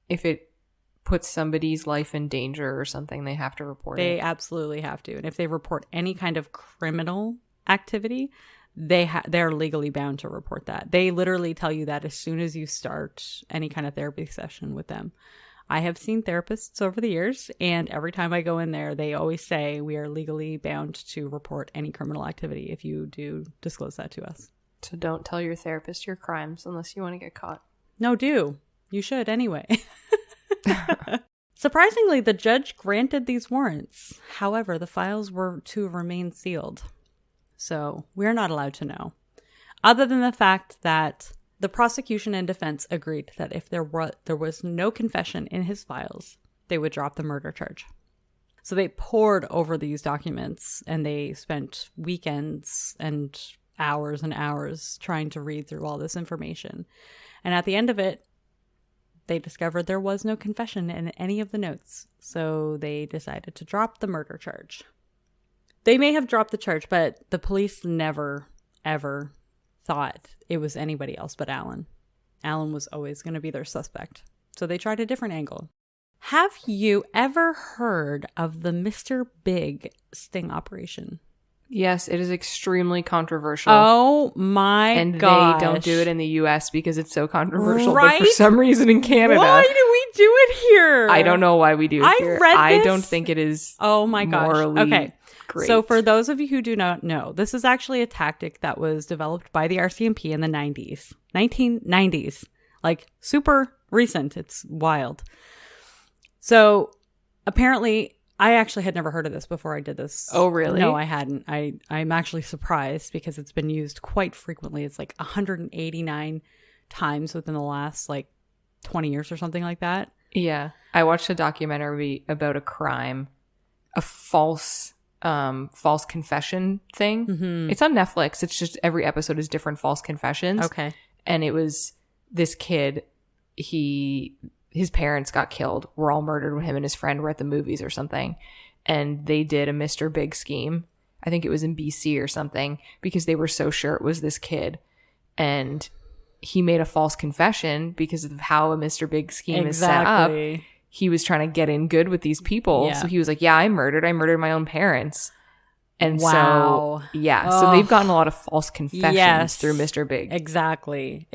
if it puts somebody's life in danger or something, they have to report it. They absolutely have to. And if they report any kind of criminal activity, they're legally bound to report that. They literally tell you that as soon as you start any kind of therapy session with them. I have seen therapists over the years, and every time I go in there, they always say we are legally bound to report any criminal activity if you do disclose that to us. So don't tell your therapist your crimes unless you want to get caught. No, do. You should anyway. Surprisingly, the judge granted these warrants. However, the files were to remain sealed. So we're not allowed to know. Other than the fact that The prosecution and defense agreed that if there was no confession in his files, they would drop the murder charge. So they pored over these documents, and they spent weekends and hours trying to read through all this information. And at the end of it, they discovered there was no confession in any of the notes. So they decided to drop the murder charge. They may have dropped the charge, but the police never, ever thought it was anybody else but Alan. Alan was always going to be their suspect. So they tried a different angle. Have you ever heard of the Mr. Big sting operation? Yes, it is extremely controversial. Oh my gosh. They don't do it in the US because it's so controversial. Right? But for some reason in Canada. Why do we do it here? I don't know why we do it here. I this. don't think it is Oh my gosh. morally Okay. great. So for those of you who do not know, this is actually a tactic that was developed by the RCMP in the 90s. 1990s. Like super recent. It's wild. So apparently, I actually had never heard of this before I did this. Oh, really? No, I hadn't. I'm actually surprised because it's been used quite frequently. It's like 189 times within the last like 20 years or something like that. Yeah. I watched a documentary about a crime, a false confession thing. Mm-hmm. It's on Netflix. It's just every episode is different false confessions. Okay. And it was this kid, his parents got killed, were all murdered when him and his friend were at the movies or something. And they did a Mr. Big scheme. I think it was in BC or something because they were so sure it was this kid. And he made a false confession because of how a Mr. Big scheme is set up. He was trying to get in good with these people. Yeah. So he was like, yeah, I murdered my own parents. And wow. so, yeah. So they've gotten a lot of false confessions through Mr. Big. Exactly.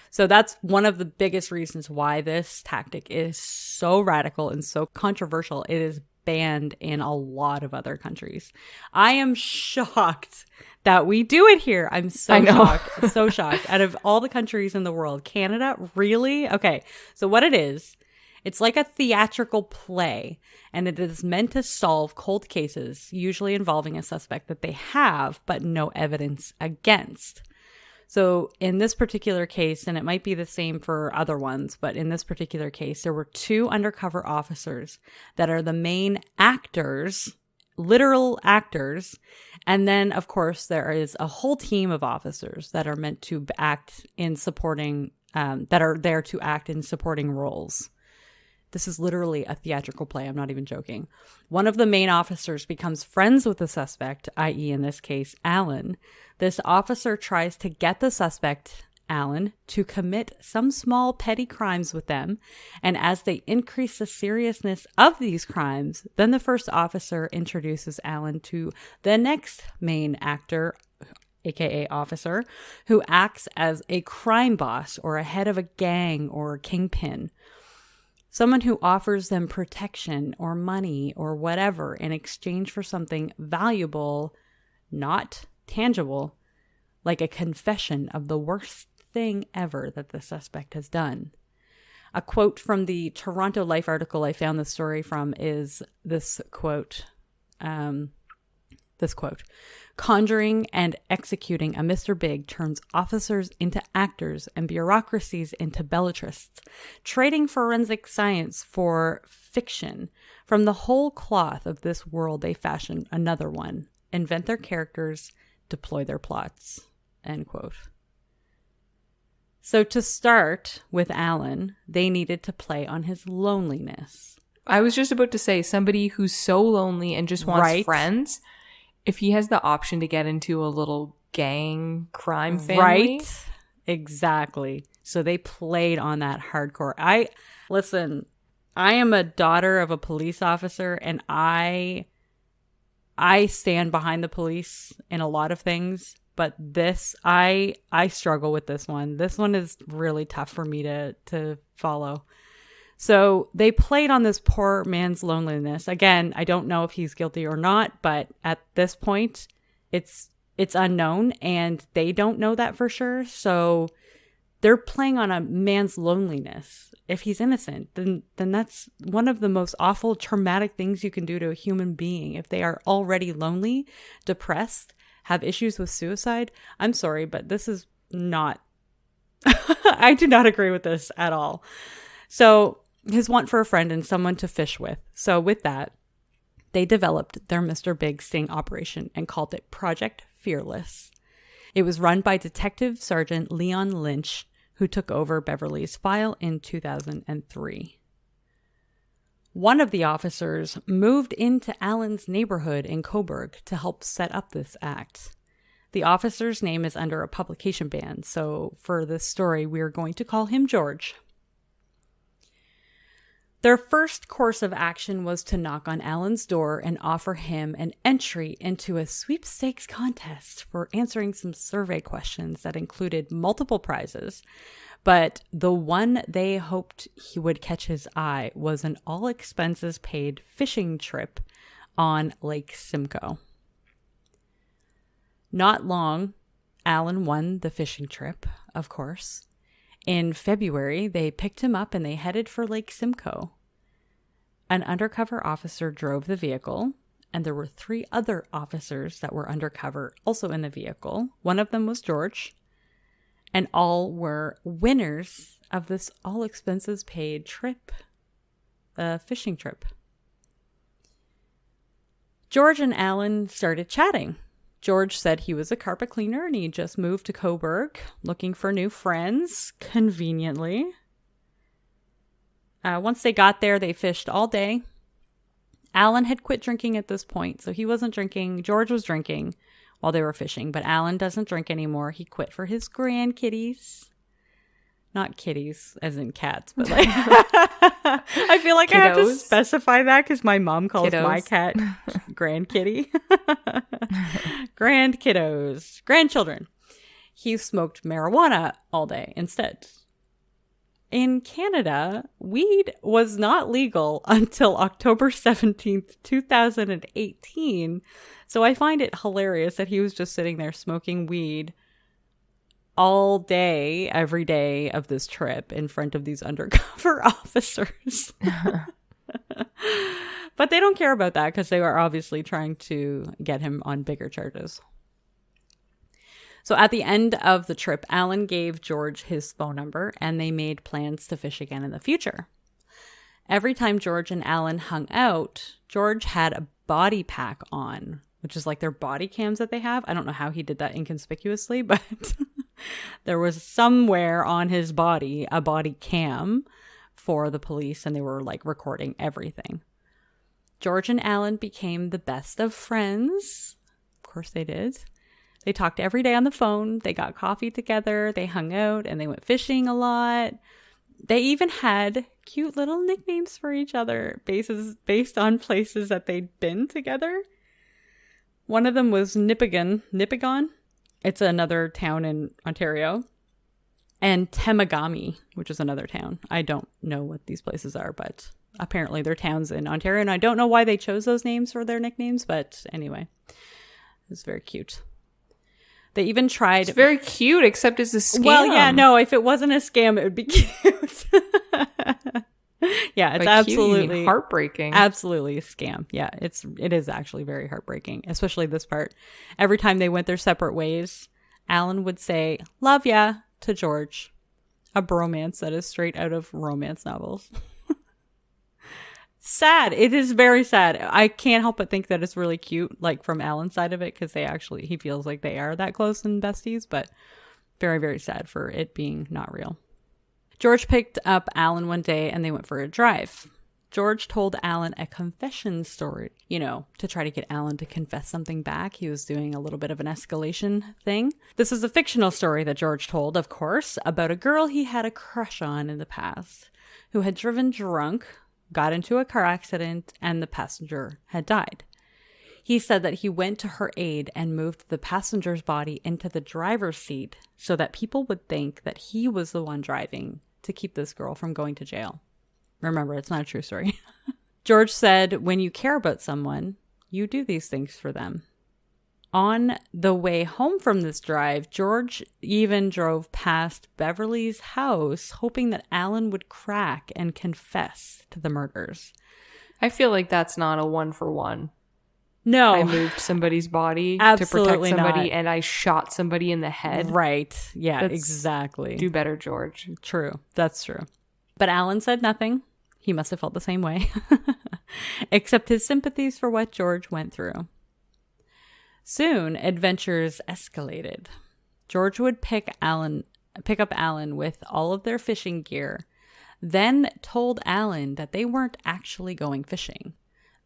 So that's one of the biggest reasons why this tactic is so radical and so controversial. It is banned in a lot of other countries. I am shocked that we do it here. I'm so shocked. So shocked. Out of all the countries in the world, Canada, really? Okay. So what it is, it's like a theatrical play, and it is meant to solve cold cases, usually involving a suspect that they have, but no evidence against. So in this particular case, and it might be the same for other ones, but in this particular case, there were 2 undercover officers that are the main actors, literal actors. And then, of course, there is a whole team of officers that are meant to act in supporting, that are there to act in supporting roles. This is literally a theatrical play. I'm not even joking. One of the main officers becomes friends with the suspect, i.e. in this case, Alan. This officer tries to get the suspect, Alan, to commit some small petty crimes with them. And as they increase the seriousness of these crimes, then the first officer introduces Alan to the next main actor, aka officer, who acts as a crime boss or a head of a gang or a kingpin. Someone who offers them protection or money or whatever in exchange for something valuable, not tangible, like a confession of the worst thing ever that the suspect has done. A quote from the Toronto Life article I found this story from is this quote. Conjuring and executing a Mr. Big turns officers into actors and bureaucracies into belletrists, trading forensic science for fiction. From the whole cloth of this world they fashion another one, invent their characters, deploy their plots. End quote. So to start with Alan, they needed to play on his loneliness. I was just about to say, somebody who's so lonely and just wants friends, if he has the option to get into a little gang crime family. Right? Exactly. So they played on that hardcore. I am a daughter of a police officer, and I stand behind the police in a lot of things, but this, I struggle with this one. This one is really tough for me to follow. So they played on this poor man's loneliness. Again, I don't know if he's guilty or not, but at this point, it's unknown, and they don't know that for sure. So they're playing on a man's loneliness. If he's innocent, then that's one of the most awful, traumatic things you can do to a human being. If they are already lonely, depressed, have issues with suicide, I'm sorry, but this is not I do not agree with this at all. So his want for a friend and someone to fish with. So with that, they developed their Mr. Big sting operation and called it Project Fearless. It was run by Detective Sergeant Leon Lynch, who took over Beverly's file in 2003. One of the officers moved into Alan's neighborhood in Coburg to help set up this act. The officer's name is under a publication ban, so for this story, we are going to call him George. Their first course of action was to knock on Alan's door and offer him an entry into a sweepstakes contest for answering some survey questions that included multiple prizes. But the one they hoped he would catch his eye was an all-expenses-paid fishing trip on Lake Simcoe. Not long, Alan won the fishing trip, of course. In February, they picked him up and they headed for Lake Simcoe. An undercover officer drove the vehicle, and there were 3 other officers that were undercover also in the vehicle. One of them was George, and all were winners of this all-expenses-paid trip, a fishing trip. George and Alan started chatting. George said he was a carpet cleaner and he just moved to Coburg looking for new friends, conveniently. Once they got there, they fished all day. Alan had quit drinking at this point, so he wasn't drinking. George was drinking while they were fishing, but Alan doesn't drink anymore. He quit for his grandkitties. Not kitties, as in cats, but like I feel like Kiddos. I have to specify that because my mom calls Kiddos. My cat grandkitty. Grandkiddos, grandchildren. He smoked marijuana all day instead. In Canada, weed was not legal until October 17th, 2018. So I find it hilarious that he was just sitting there smoking weed all day, every day of this trip in front of these undercover officers. But they don't care about that because they are obviously trying to get him on bigger charges. So at the end of the trip, Alan gave George his phone number and they made plans to fish again in the future. Every time George and Alan hung out, George had a body pack on, which is like their body cams that they have. I don't know how he did that inconspicuously, but there was somewhere on his body a body cam for the police, and they were like recording everything. George and Alan became the best of friends. Of course they did. They talked every day on the phone. They got coffee together. They hung out and they went fishing a lot. They even had cute little nicknames for each other based on places that they'd been together. One of them was Nipigon. It's another town in Ontario. And Temagami, which is another town. I don't know what these places are, but apparently they're towns in Ontario. And I don't know why they chose those names for their nicknames, but anyway, it's very cute. They even tried... It's very cute, except it's a scam. Well, yeah, no, if it wasn't a scam, it would be cute. Yeah, it's absolutely heartbreaking. Absolutely a scam. Yeah, it is actually very heartbreaking, especially this part. Every time they went their separate ways, Alan would say, "Love ya," to George. A bromance that is straight out of romance novels. Sad. It is very sad. I can't help but think that it's really cute, like from Alan's side of it, because he feels like they are that close and besties, but very, very sad for it being not real. George picked up Alan one day and they went for a drive. George told Alan a confession story, to try to get Alan to confess something back. He was doing a little bit of an escalation thing. This is a fictional story that George told, of course, about a girl he had a crush on in the past who had driven drunk, got into a car accident, and the passenger had died. He said that he went to her aid and moved the passenger's body into the driver's seat so that people would think that he was the one driving to keep this girl from going to jail. Remember, it's not a true story. George said, when you care about someone, you do these things for them. On the way home from this drive, George even drove past Beverly's house, hoping that Alan would crack and confess to the murders. I feel like that's not a 1-for-1. No. I moved somebody's body Absolutely to protect somebody not. and I shot somebody in the head. Right. Yeah, That's- exactly. Do better, George. True. That's true. But Alan said nothing. He must have felt the same way. Except his sympathies for what George went through. Soon, adventures escalated. George would pick up Alan with all of their fishing gear, then told Alan that they weren't actually going fishing.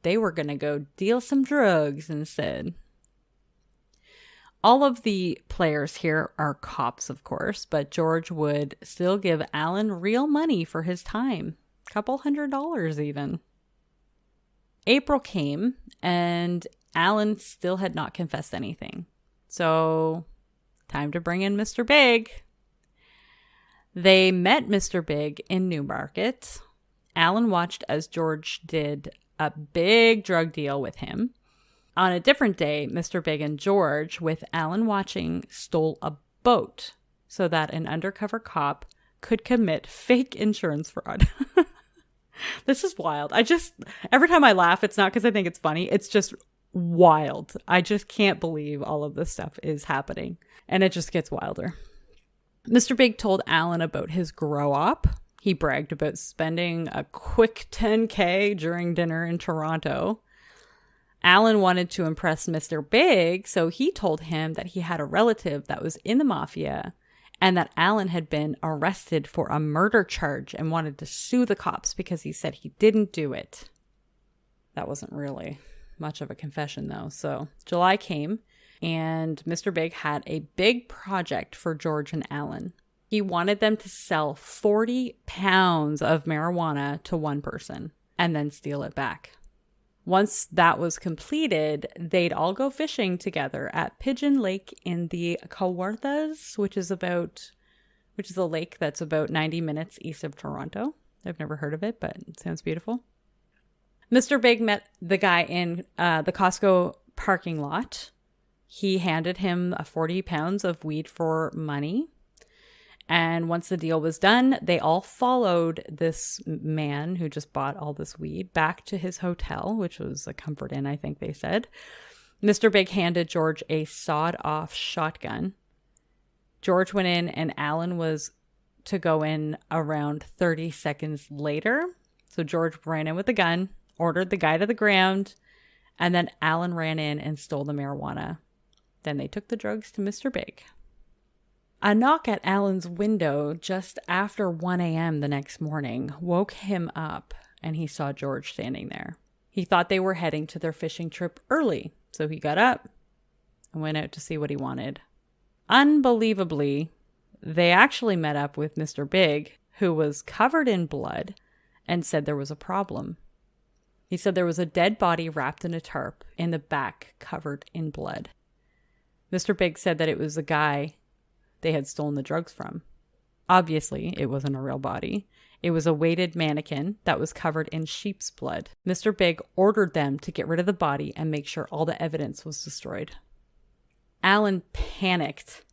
They were going to go deal some drugs instead. All of the players here are cops, of course, but George would still give Alan real money for his time. $200 even. April came, and Alan still had not confessed anything. So, time to bring in Mr. Big. They met Mr. Big in Newmarket. Alan watched as George did a big drug deal with him. On a different day, Mr. Big and George, with Alan watching, stole a boat so that an undercover cop could commit fake insurance fraud. This is wild. Every time I laugh, it's not because I think it's funny. It's just wild. I just can't believe all of this stuff is happening. And it just gets wilder. Mr. Big told Alan about his grow up. He bragged about spending a quick $10K during dinner in Toronto. Alan wanted to impress Mr. Big, so he told him that he had a relative that was in the mafia and that Alan had been arrested for a murder charge and wanted to sue the cops because he said he didn't do it. That wasn't really much of a confession, though. So July came, and Mr. Big had a big project for George and Alan. He wanted them to sell 40 pounds of marijuana to one person and then steal it back. Once that was completed, they'd all go fishing together at Pigeon Lake in the Kawarthas, which is a lake that's about 90 minutes east of Toronto. I've never heard of it, but it sounds beautiful. Mr. Big met the guy in the Costco parking lot. He handed him 40 pounds of weed for money. And once the deal was done, they all followed this man who just bought all this weed back to his hotel, which was a Comfort Inn, I think they said. Mr. Big handed George a sawed-off shotgun. George went in, and Alan was to go in around 30 seconds later. So George ran in with the gun, ordered the guy to the ground, and then Alan ran in and stole the marijuana. Then they took the drugs to Mr. Big. A knock at Alan's window just after 1 a.m. the next morning woke him up, and he saw George standing there. He thought they were heading to their fishing trip early, so he got up and went out to see what he wanted. Unbelievably, they actually met up with Mr. Big, who was covered in blood, and said there was a problem. He said there was a dead body wrapped in a tarp in the back, covered in blood. Mr. Big said that it was the guy they had stolen the drugs from. Obviously, it wasn't a real body. It was a weighted mannequin that was covered in sheep's blood. Mr. Big ordered them to get rid of the body and make sure all the evidence was destroyed. Alan panicked.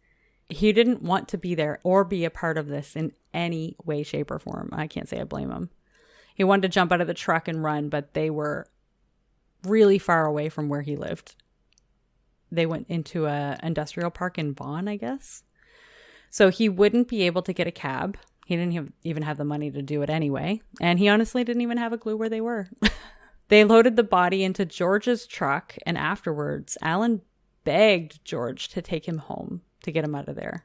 He didn't want to be there or be a part of this in any way, shape, or form. I can't say I blame him. He wanted to jump out of the truck and run, but they were really far away from where he lived. They went into an industrial park in Vaughan, I guess. So he wouldn't be able to get a cab. He didn't even have the money to do it anyway. And he honestly didn't even have a clue where they were. They loaded the body into George's truck, and afterwards, Alan begged George to take him home to get him out of there.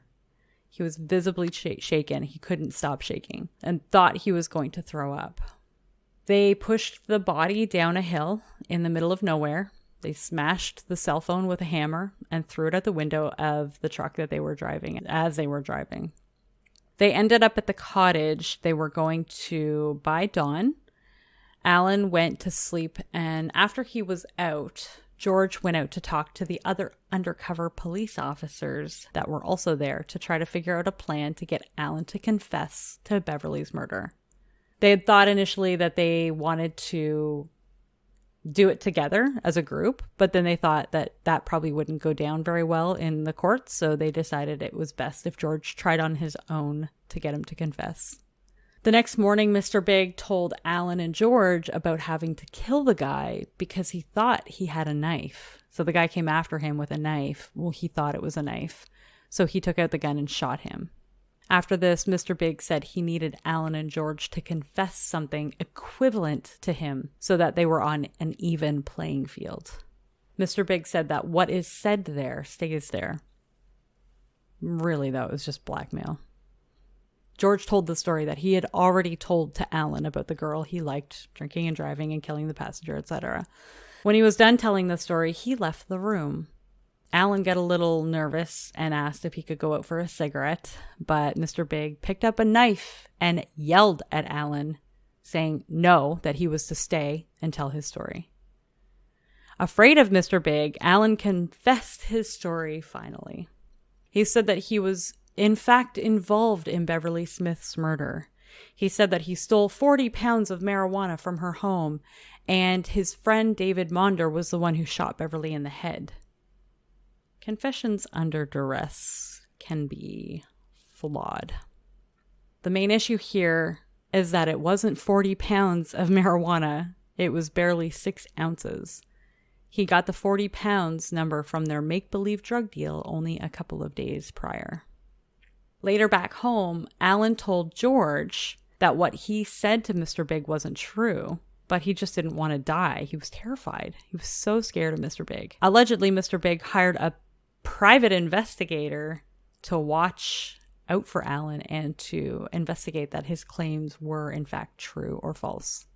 He was visibly shaken. He couldn't stop shaking and thought he was going to throw up. They pushed the body down a hill in the middle of nowhere. They smashed the cell phone with a hammer and threw it out the window of the truck that they were driving as they were driving. They ended up at the cottage they were going to by dawn. Alan went to sleep, and after he was out, George went out to talk to the other undercover police officers that were also there to try to figure out a plan to get Alan to confess to Beverly's murder. They had thought initially that they wanted to do it together as a group, but then they thought that that probably wouldn't go down very well in the courts, so they decided it was best if George tried on his own to get him to confess. The next morning, Mr. Big told Alan and George about having to kill the guy because he thought he had a knife. So the guy came after him with a knife. Well, he thought it was a knife. So he took out the gun and shot him. After this, Mr. Big said he needed Alan and George to confess something equivalent to him so that they were on an even playing field. Mr. Big said that what is said there stays there. Really, though, it was just blackmail. George told the story that he had already told to Alan about the girl he liked, drinking and driving and killing the passenger, etc. When he was done telling the story, he left the room. Alan got a little nervous and asked if he could go out for a cigarette, but Mr. Big picked up a knife and yelled at Alan, saying no, that he was to stay and tell his story. Afraid of Mr. Big, Alan confessed his story finally. He said that he was in fact involved in Beverly Smith's murder. He said that he stole 40 pounds of marijuana from her home, and his friend David Maunder was the one who shot Beverly in the head. Confessions under duress can be flawed. The main issue here is that it wasn't 40 pounds of marijuana. It was barely 6 ounces. He got the 40 pounds number from their make-believe drug deal only a couple of days prior. Later back home, Alan told George that what he said to Mr. Big wasn't true, but he just didn't want to die. He was terrified. He was so scared of Mr. Big. Allegedly, Mr. Big hired a private investigator to watch out for Alan and to investigate that his claims were in fact true or false.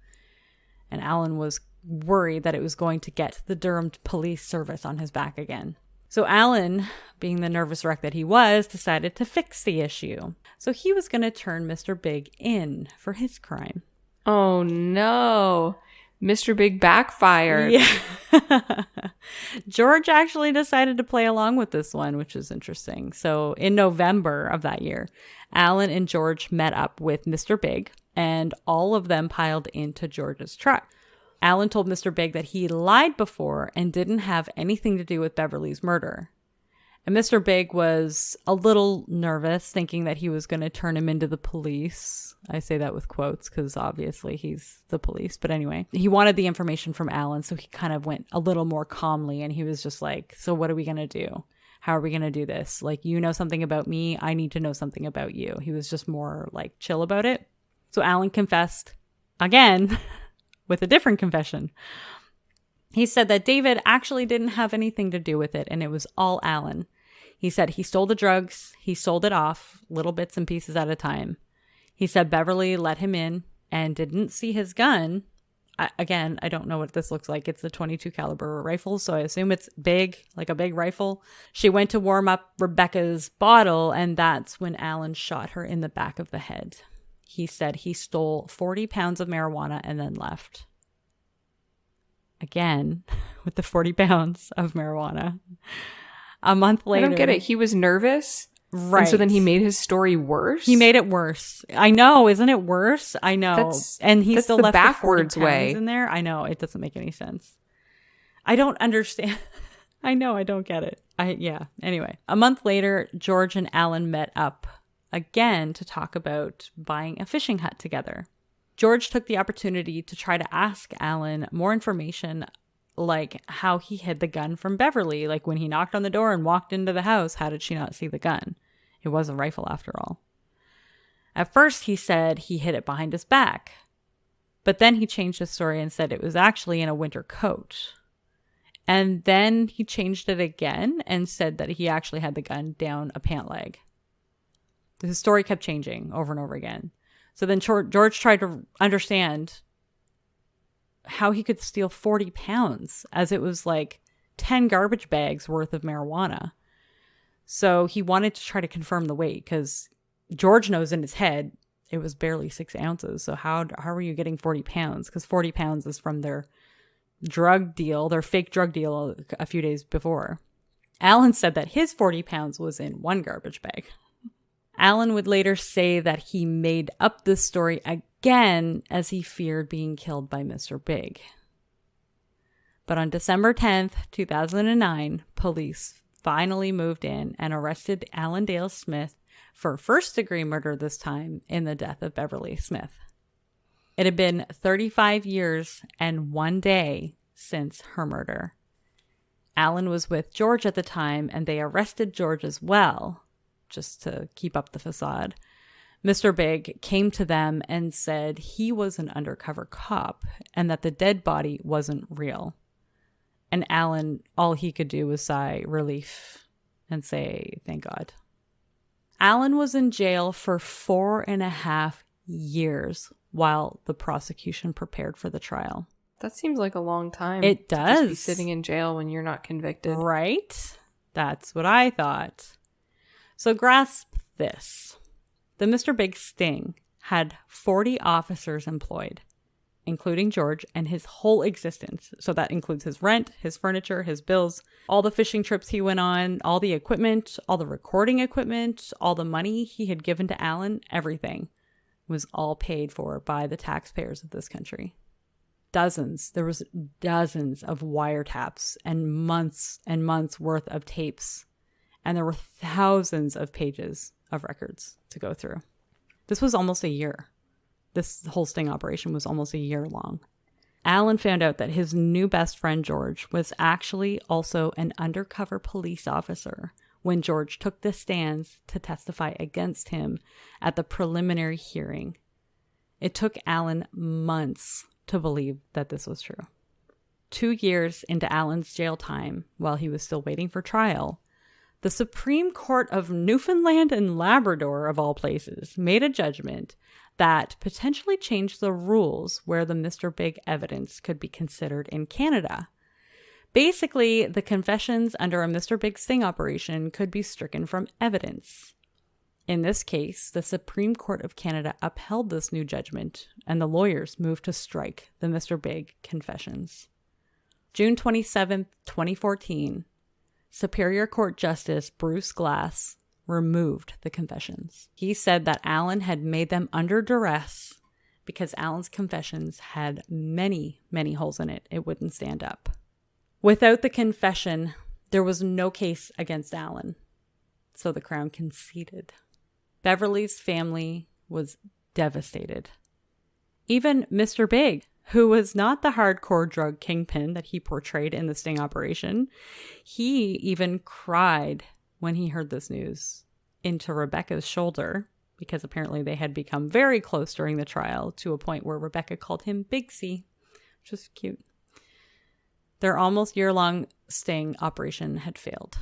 And Alan was worried that it was going to get the Durham Police Service on his back again. So Alan, being the nervous wreck that he was, decided to fix the issue. So he was going to turn Mr. Big in for his crime. Oh no. Mr. Big backfired. Yeah. George actually decided to play along with this one, which is interesting. So in November of that year, Alan and George met up with Mr. Big, and all of them piled into George's truck. Alan told Mr. Big that he lied before and didn't have anything to do with Beverly's murder. And Mr. Big was a little nervous, thinking that he was going to turn him into the police. I say that with quotes because obviously he's the police. But anyway, he wanted the information from Alan, so he kind of went a little more calmly. And he was just like, so what are we going to do? How are we going to do this? Like, you know something about me. I need to know something about you. He was just more like chill about it. So Alan confessed again with a different confession. He said that David actually didn't have anything to do with it, and it was all Alan. He said he stole the drugs, he sold it off, little bits and pieces at a time. He said Beverly let him in and didn't see his gun. Again, I don't know what this looks like. It's a .22 caliber rifle, so I assume it's big, like a big rifle. She went to warm up Rebecca's bottle, and that's when Alan shot her in the back of the head. He said he stole 40 pounds of marijuana and then left. Again, with the 40 pounds of marijuana. A month later. I don't get it. He was nervous. Right. And so then he made his story worse? He made it worse. I know. Isn't it worse? I know. And he still left backwards the 40 way pounds in there. I know. It doesn't make any sense. I don't understand. I know. I don't get it. Yeah. Anyway, a month later, George and Alan met up again to talk about buying a fishing hut together. George took the opportunity to try to ask Alan more information, like how he hid the gun from Beverly. Like when he knocked on the door and walked into the house, how did she not see the gun? It was a rifle after all. At first, he said he hid it behind his back. But then he changed his story and said it was actually in a winter coat. And then he changed it again and said that he actually had the gun down a pant leg. His story kept changing over and over again. So then George tried to understand how he could steal 40 pounds, as it was like 10 garbage bags worth of marijuana. So he wanted to try to confirm the weight, because George knows in his head it was barely 6 ounces. So how are you getting 40 pounds? Because 40 pounds is from their drug deal, their fake drug deal a few days before. Alan said that his 40 pounds was in one garbage bag. Alan would later say that he made up this story again as he feared being killed by Mr. Big. But on December 10th, 2009, police finally moved in and arrested Alan Dale Smith for first-degree murder this time in the death of Beverly Smith. It had been 35 years and 1 day since her murder. Alan was with George at the time, and they arrested George as well, just to keep up the facade. Mr. Big came to them and said he was an undercover cop and that the dead body wasn't real. And Alan, all he could do was sigh relief and say, thank God. Alan was in jail for 4.5 years while the prosecution prepared for the trial. That seems like a long time. It does. To just be sitting in jail when you're not convicted. Right? That's what I thought. So grasp this. The Mr. Big sting had 40 officers employed, including George and his whole existence. So that includes his rent, his furniture, his bills, all the fishing trips he went on, all the equipment, all the recording equipment, all the money he had given to Alan, everything was all paid for by the taxpayers of this country. There was dozens of wiretaps and months worth of tapes. And there were thousands of pages of records to go through. This was almost a year. This whole sting operation was almost a year long. Alan found out that his new best friend, George, was actually also an undercover police officer when George took the stands to testify against him at the preliminary hearing. It took Alan months to believe that this was true. 2 years into Alan's jail time, while he was still waiting for trial, the Supreme Court of Newfoundland and Labrador, of all places, made a judgment that potentially changed the rules where the Mr. Big evidence could be considered in Canada. Basically, the confessions under a Mr. Big sting operation could be stricken from evidence. In this case, the Supreme Court of Canada upheld this new judgment, and the lawyers moved to strike the Mr. Big confessions. June 27, 2014, Superior Court Justice Bruce Glass removed the confessions. He said that Alan had made them under duress because Alan's confessions had many, many holes in it. It wouldn't stand up. Without the confession, there was no case against Alan, so the Crown conceded. Beverly's family was devastated. Even Mr. Big, who was not the hardcore drug kingpin that he portrayed in the sting operation, he even cried when he heard this news into Rebecca's shoulder, because apparently they had become very close during the trial to a point where Rebecca called him Big C, which was cute. Their almost year-long sting operation had failed.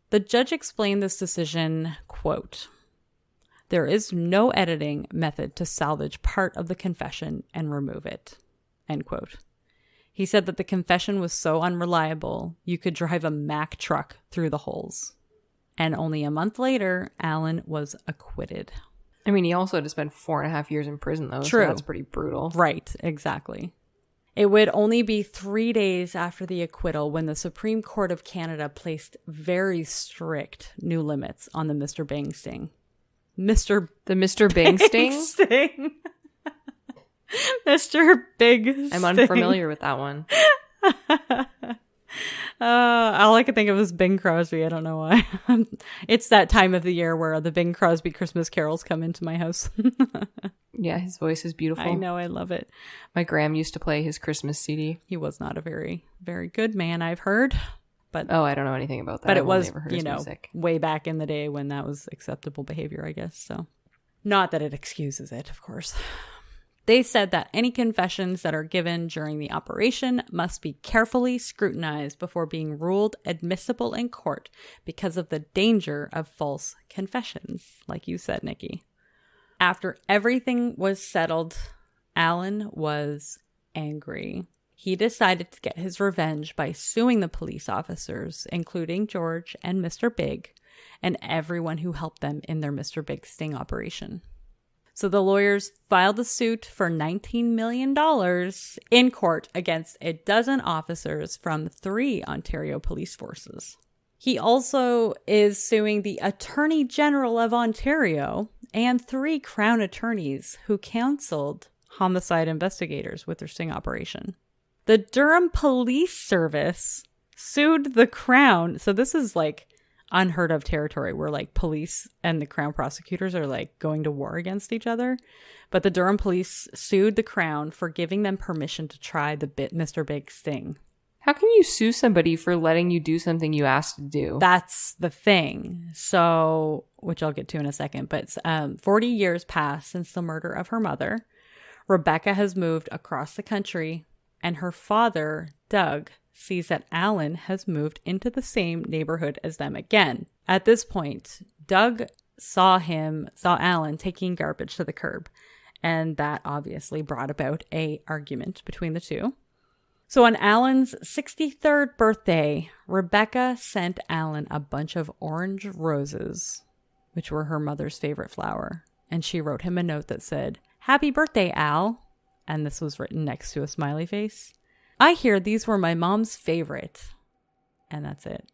The judge explained this decision, quote, "There is no editing method to salvage part of the confession and remove it," end quote. He said that the confession was so unreliable, you could drive a Mack truck through the holes. And only a month later, Alan was acquitted. I mean, he also had to spend 4.5 years in prison, though. True. So that's pretty brutal. Right, exactly. It would only be 3 days after the acquittal when the Supreme Court of Canada placed very strict new limits on the Mr. Bing sting. The Mr. Bing sting? Mr. Big sting. I'm unfamiliar with that one. All I could think of was Bing Crosby. I don't know why. It's that time of the year where the Bing Crosby Christmas carols come into my house. Yeah, his voice is beautiful. I know, I love it. My gram used to play his Christmas CD. He was not a very, very good man, I've heard. But I don't know anything about that. But it was, music. way back in the day when that was acceptable behavior, I guess. So, not that it excuses it, of course. They said that any confessions that are given during the operation must be carefully scrutinized before being ruled admissible in court because of the danger of false confessions, like you said, Nikki. After everything was settled, Alan was angry. He decided to get his revenge by suing the police officers, including George and Mr. Big, and everyone who helped them in their Mr. Big sting operation. So the lawyers filed a suit for $19 million in court against a dozen officers from 3 Ontario police forces. He also is suing the Attorney General of Ontario and 3 Crown attorneys who counseled homicide investigators with their sting operation. The Durham Police Service sued the Crown. So this is like unheard of territory where like police and the Crown prosecutors are like going to war against each other. But the Durham police sued the Crown for giving them permission to try the Mr. Big sting. How can you sue somebody for letting you do something you asked to do? That's the thing. So, which I'll get to in a second, but 40 years passed since the murder of her mother. Rebecca has moved across the country, and her father, Doug, sees that Alan has moved into the same neighborhood as them again. At this point, Doug saw Alan taking garbage to the curb, and that obviously brought about an argument between the two. So on Alan's 63rd birthday, Rebecca sent Alan a bunch of orange roses, which were her mother's favorite flower. And she wrote him a note that said, "Happy birthday, Al." And this was written next to a smiley face. "I hear these were my mom's favorite." And that's it.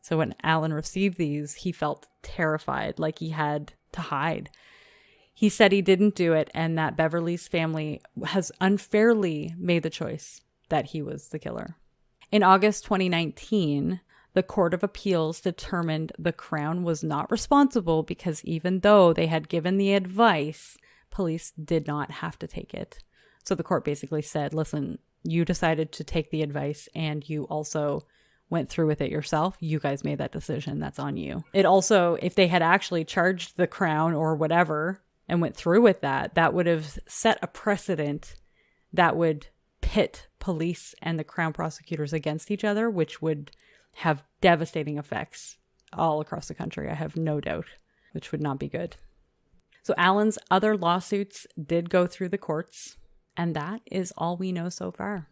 So when Alan received these, he felt terrified, like he had to hide. He said he didn't do it and that Beverly's family has unfairly made the choice that he was the killer. In August 2019, the Court of Appeals determined the Crown was not responsible because even though they had given the advice, police did not have to take it. So the court basically said, listen, you decided to take the advice and you also went through with it yourself. You guys made that decision. That's on you. It also, if they had actually charged the Crown or whatever and went through with that, that would have set a precedent that would pit police and the Crown prosecutors against each other, which would have devastating effects all across the country, I have no doubt, which would not be good. So Alan's other lawsuits did go through the courts, and that is all we know so far.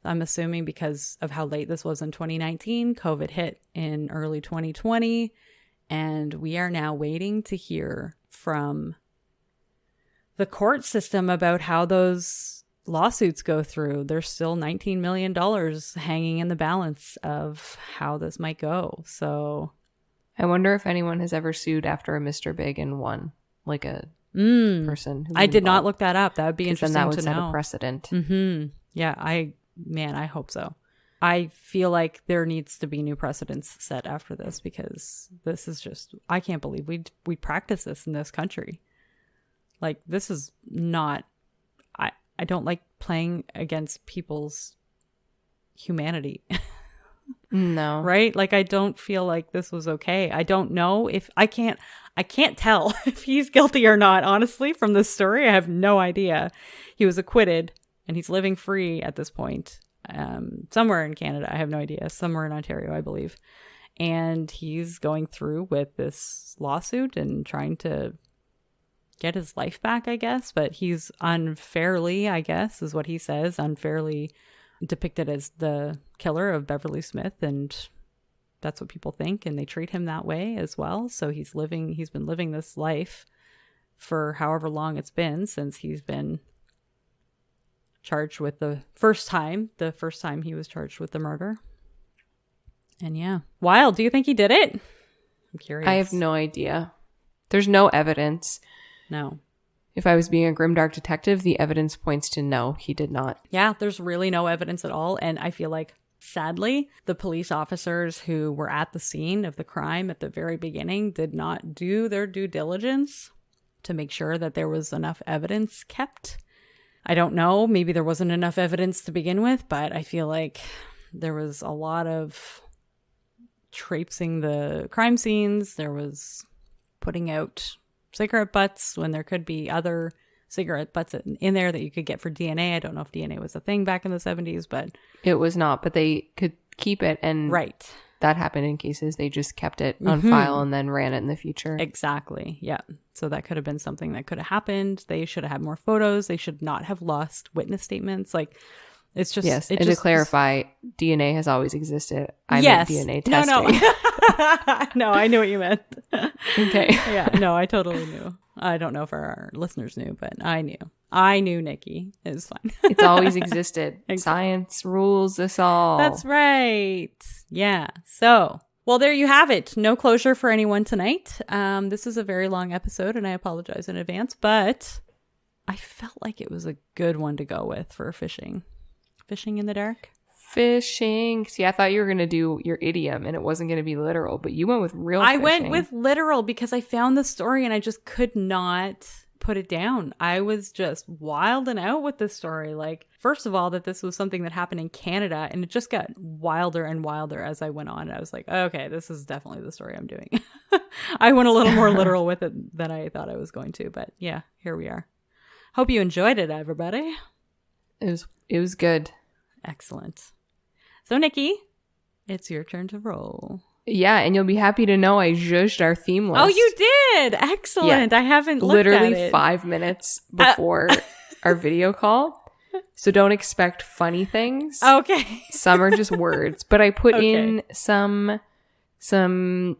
I'm assuming because of how late this was in 2019, COVID hit in early 2020, and we are now waiting to hear from the court system about how those lawsuits go through. There's still $19 million hanging in the balance of how this might go. So I wonder if anyone has ever sued after a Mr. Big and won, like a person. I did not look that up. That would be interesting then that would to set know. a precedent. Mm-hmm. Yeah, I hope so. I feel like there needs to be new precedents set after this because this is just, I can't believe we practice this in this country. Like, this is not, I don't like playing against people's humanity. No. Right? Like, I don't feel like this was okay. I don't know if I can't tell if he's guilty or not, honestly, from this story. I have no idea. He was acquitted and he's living free at this point. Somewhere in Canada. I have no idea. Somewhere in Ontario, I believe. And he's going through with this lawsuit and trying to get his life back, I guess, but he's unfairly, I guess, is what he says, unfairly depicted as the killer of Beverly Smith, and that's what people think, and they treat him that way as well. So he's been living this life for however long it's been since he's been charged with the first time he was charged with the murder. And yeah. Wild, do you think he did it? I'm curious. I have no idea. There's no evidence. No. If I was being a grimdark detective, the evidence points to no, he did not. Yeah, there's really no evidence at all. And I feel like, sadly, the police officers who were at the scene of the crime at the very beginning did not do their due diligence to make sure that there was enough evidence kept. I don't know. Maybe there wasn't enough evidence to begin with, but I feel like there was a lot of traipsing the crime scenes. There was putting out cigarette butts when there could be other cigarette butts in there that you could get for DNA. I don't know if DNA was a thing back in the 70s, but it was not, but they could keep it. And right. That happened in cases. They just kept it on file and then ran it in the future. Exactly. Yeah. So that could have been something that could have happened. They should have had more photos. They should not have lost witness statements. Like, it's just... Yes. And to clarify, DNA has always existed. I meant DNA testing. No. No, I knew what you meant. Okay. Yeah. No, I totally knew. I don't know if our listeners knew, but I knew. I knew, Nikki. It was fine. It's always existed. Science rules us all. That's right. Yeah. So, well, there you have it. No closure for anyone tonight. This is a very long episode, and I apologize in advance, but I felt like it was a good one to go with for fishing. Fishing in the dark? Fishing. See, I thought you were going to do your idiom and it wasn't going to be literal, but you went with real I fishing. went with literal because I found the story and I just could not put it down. I was just wilding out with this story. Like, first of all, that this was something that happened in Canada, and it just got wilder and wilder as I went on. I was like, okay, this is definitely the story I'm doing. I went a little more literal with it than I thought I was going to, but yeah, here we are. Hope you enjoyed it, everybody. It was good. Excellent. So, Nikki, it's your turn to roll. Yeah, and you'll be happy to know I judged our theme list. Oh, you did! Excellent. Yeah. I haven't looked literally at it. 5 minutes before our video call. So don't expect funny things. Okay. Some are just words. But I put in some paranormal.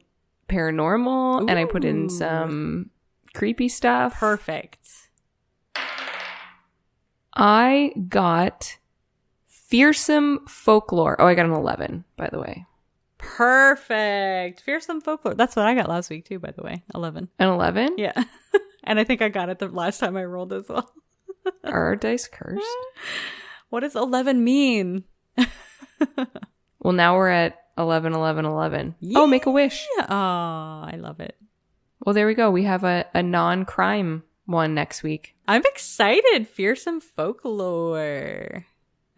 Ooh. And I put in some creepy stuff. Perfect. I got fearsome folklore. Oh, I got an 11, by the way. Perfect. Fearsome folklore. That's what I got last week too, by the way. 11. An 11? Yeah. And I think I got it the last time I rolled as well. Are our dice cursed? What does 11 mean? Well, now we're at 11, 11, 11. Yeah. Oh, make a wish. Oh, I love it. Well, there we go. We have a non-crime one next week. I'm excited. Fearsome folklore.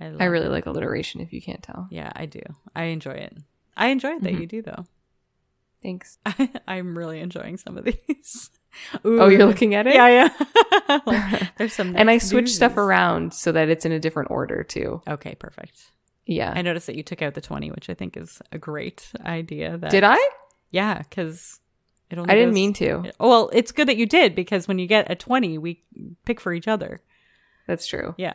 I really like alliteration, if you can't tell. Yeah, I do. I enjoy it. I enjoy it that you do, though. Thanks. I'm really enjoying some of these. Ooh. Oh, you're looking at it? Yeah. Like, there's some nice and I switched doozies. stuff around so that it's in a different order, too. Okay, perfect. Yeah. I noticed that you took out the 20, which I think is a great idea. Did I? Yeah, because it only I didn't mean to. Well, it's good that you did, because when you get a 20, we pick for each other. That's true. Yeah.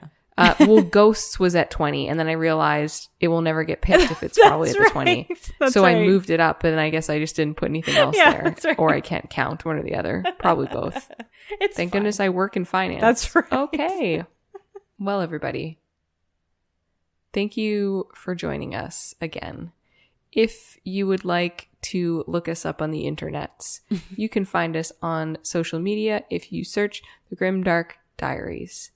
Well, Ghosts was at 20, and then I realized it will never get picked if it's probably at the 20. So I moved it up, and I guess I just didn't put anything else there. That's right. Or I can't count, one or the other. Probably both. Thank goodness I work in finance. That's right. Okay. Well, everybody, thank you for joining us again. If you would like to look us up on the internets, you can find us on social media if you search the Grimdark Diaries.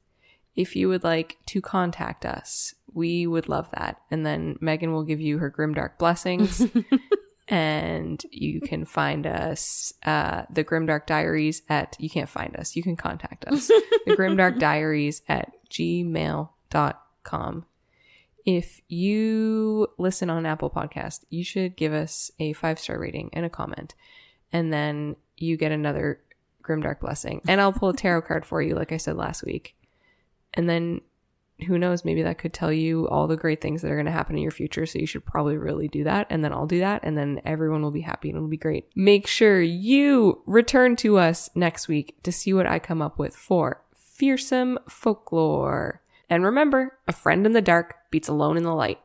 If you would like to contact us, we would love that. And then Megan will give you her Grimdark blessings. And you can find us, the Grimdark Diaries you can't find us. You can contact us. The Grimdark Diaries at gmail.com. If you listen on Apple Podcast, you should give us a 5-star rating and a comment. And then you get another Grimdark blessing. And I'll pull a tarot card for you, like I said last week. And then who knows, maybe that could tell you all the great things that are going to happen in your future. So you should probably really do that. And then I'll do that. And then everyone will be happy and it'll be great. Make sure you return to us next week to see what I come up with for Fearsome Folklore. And remember, a friend in the dark beats alone in the light.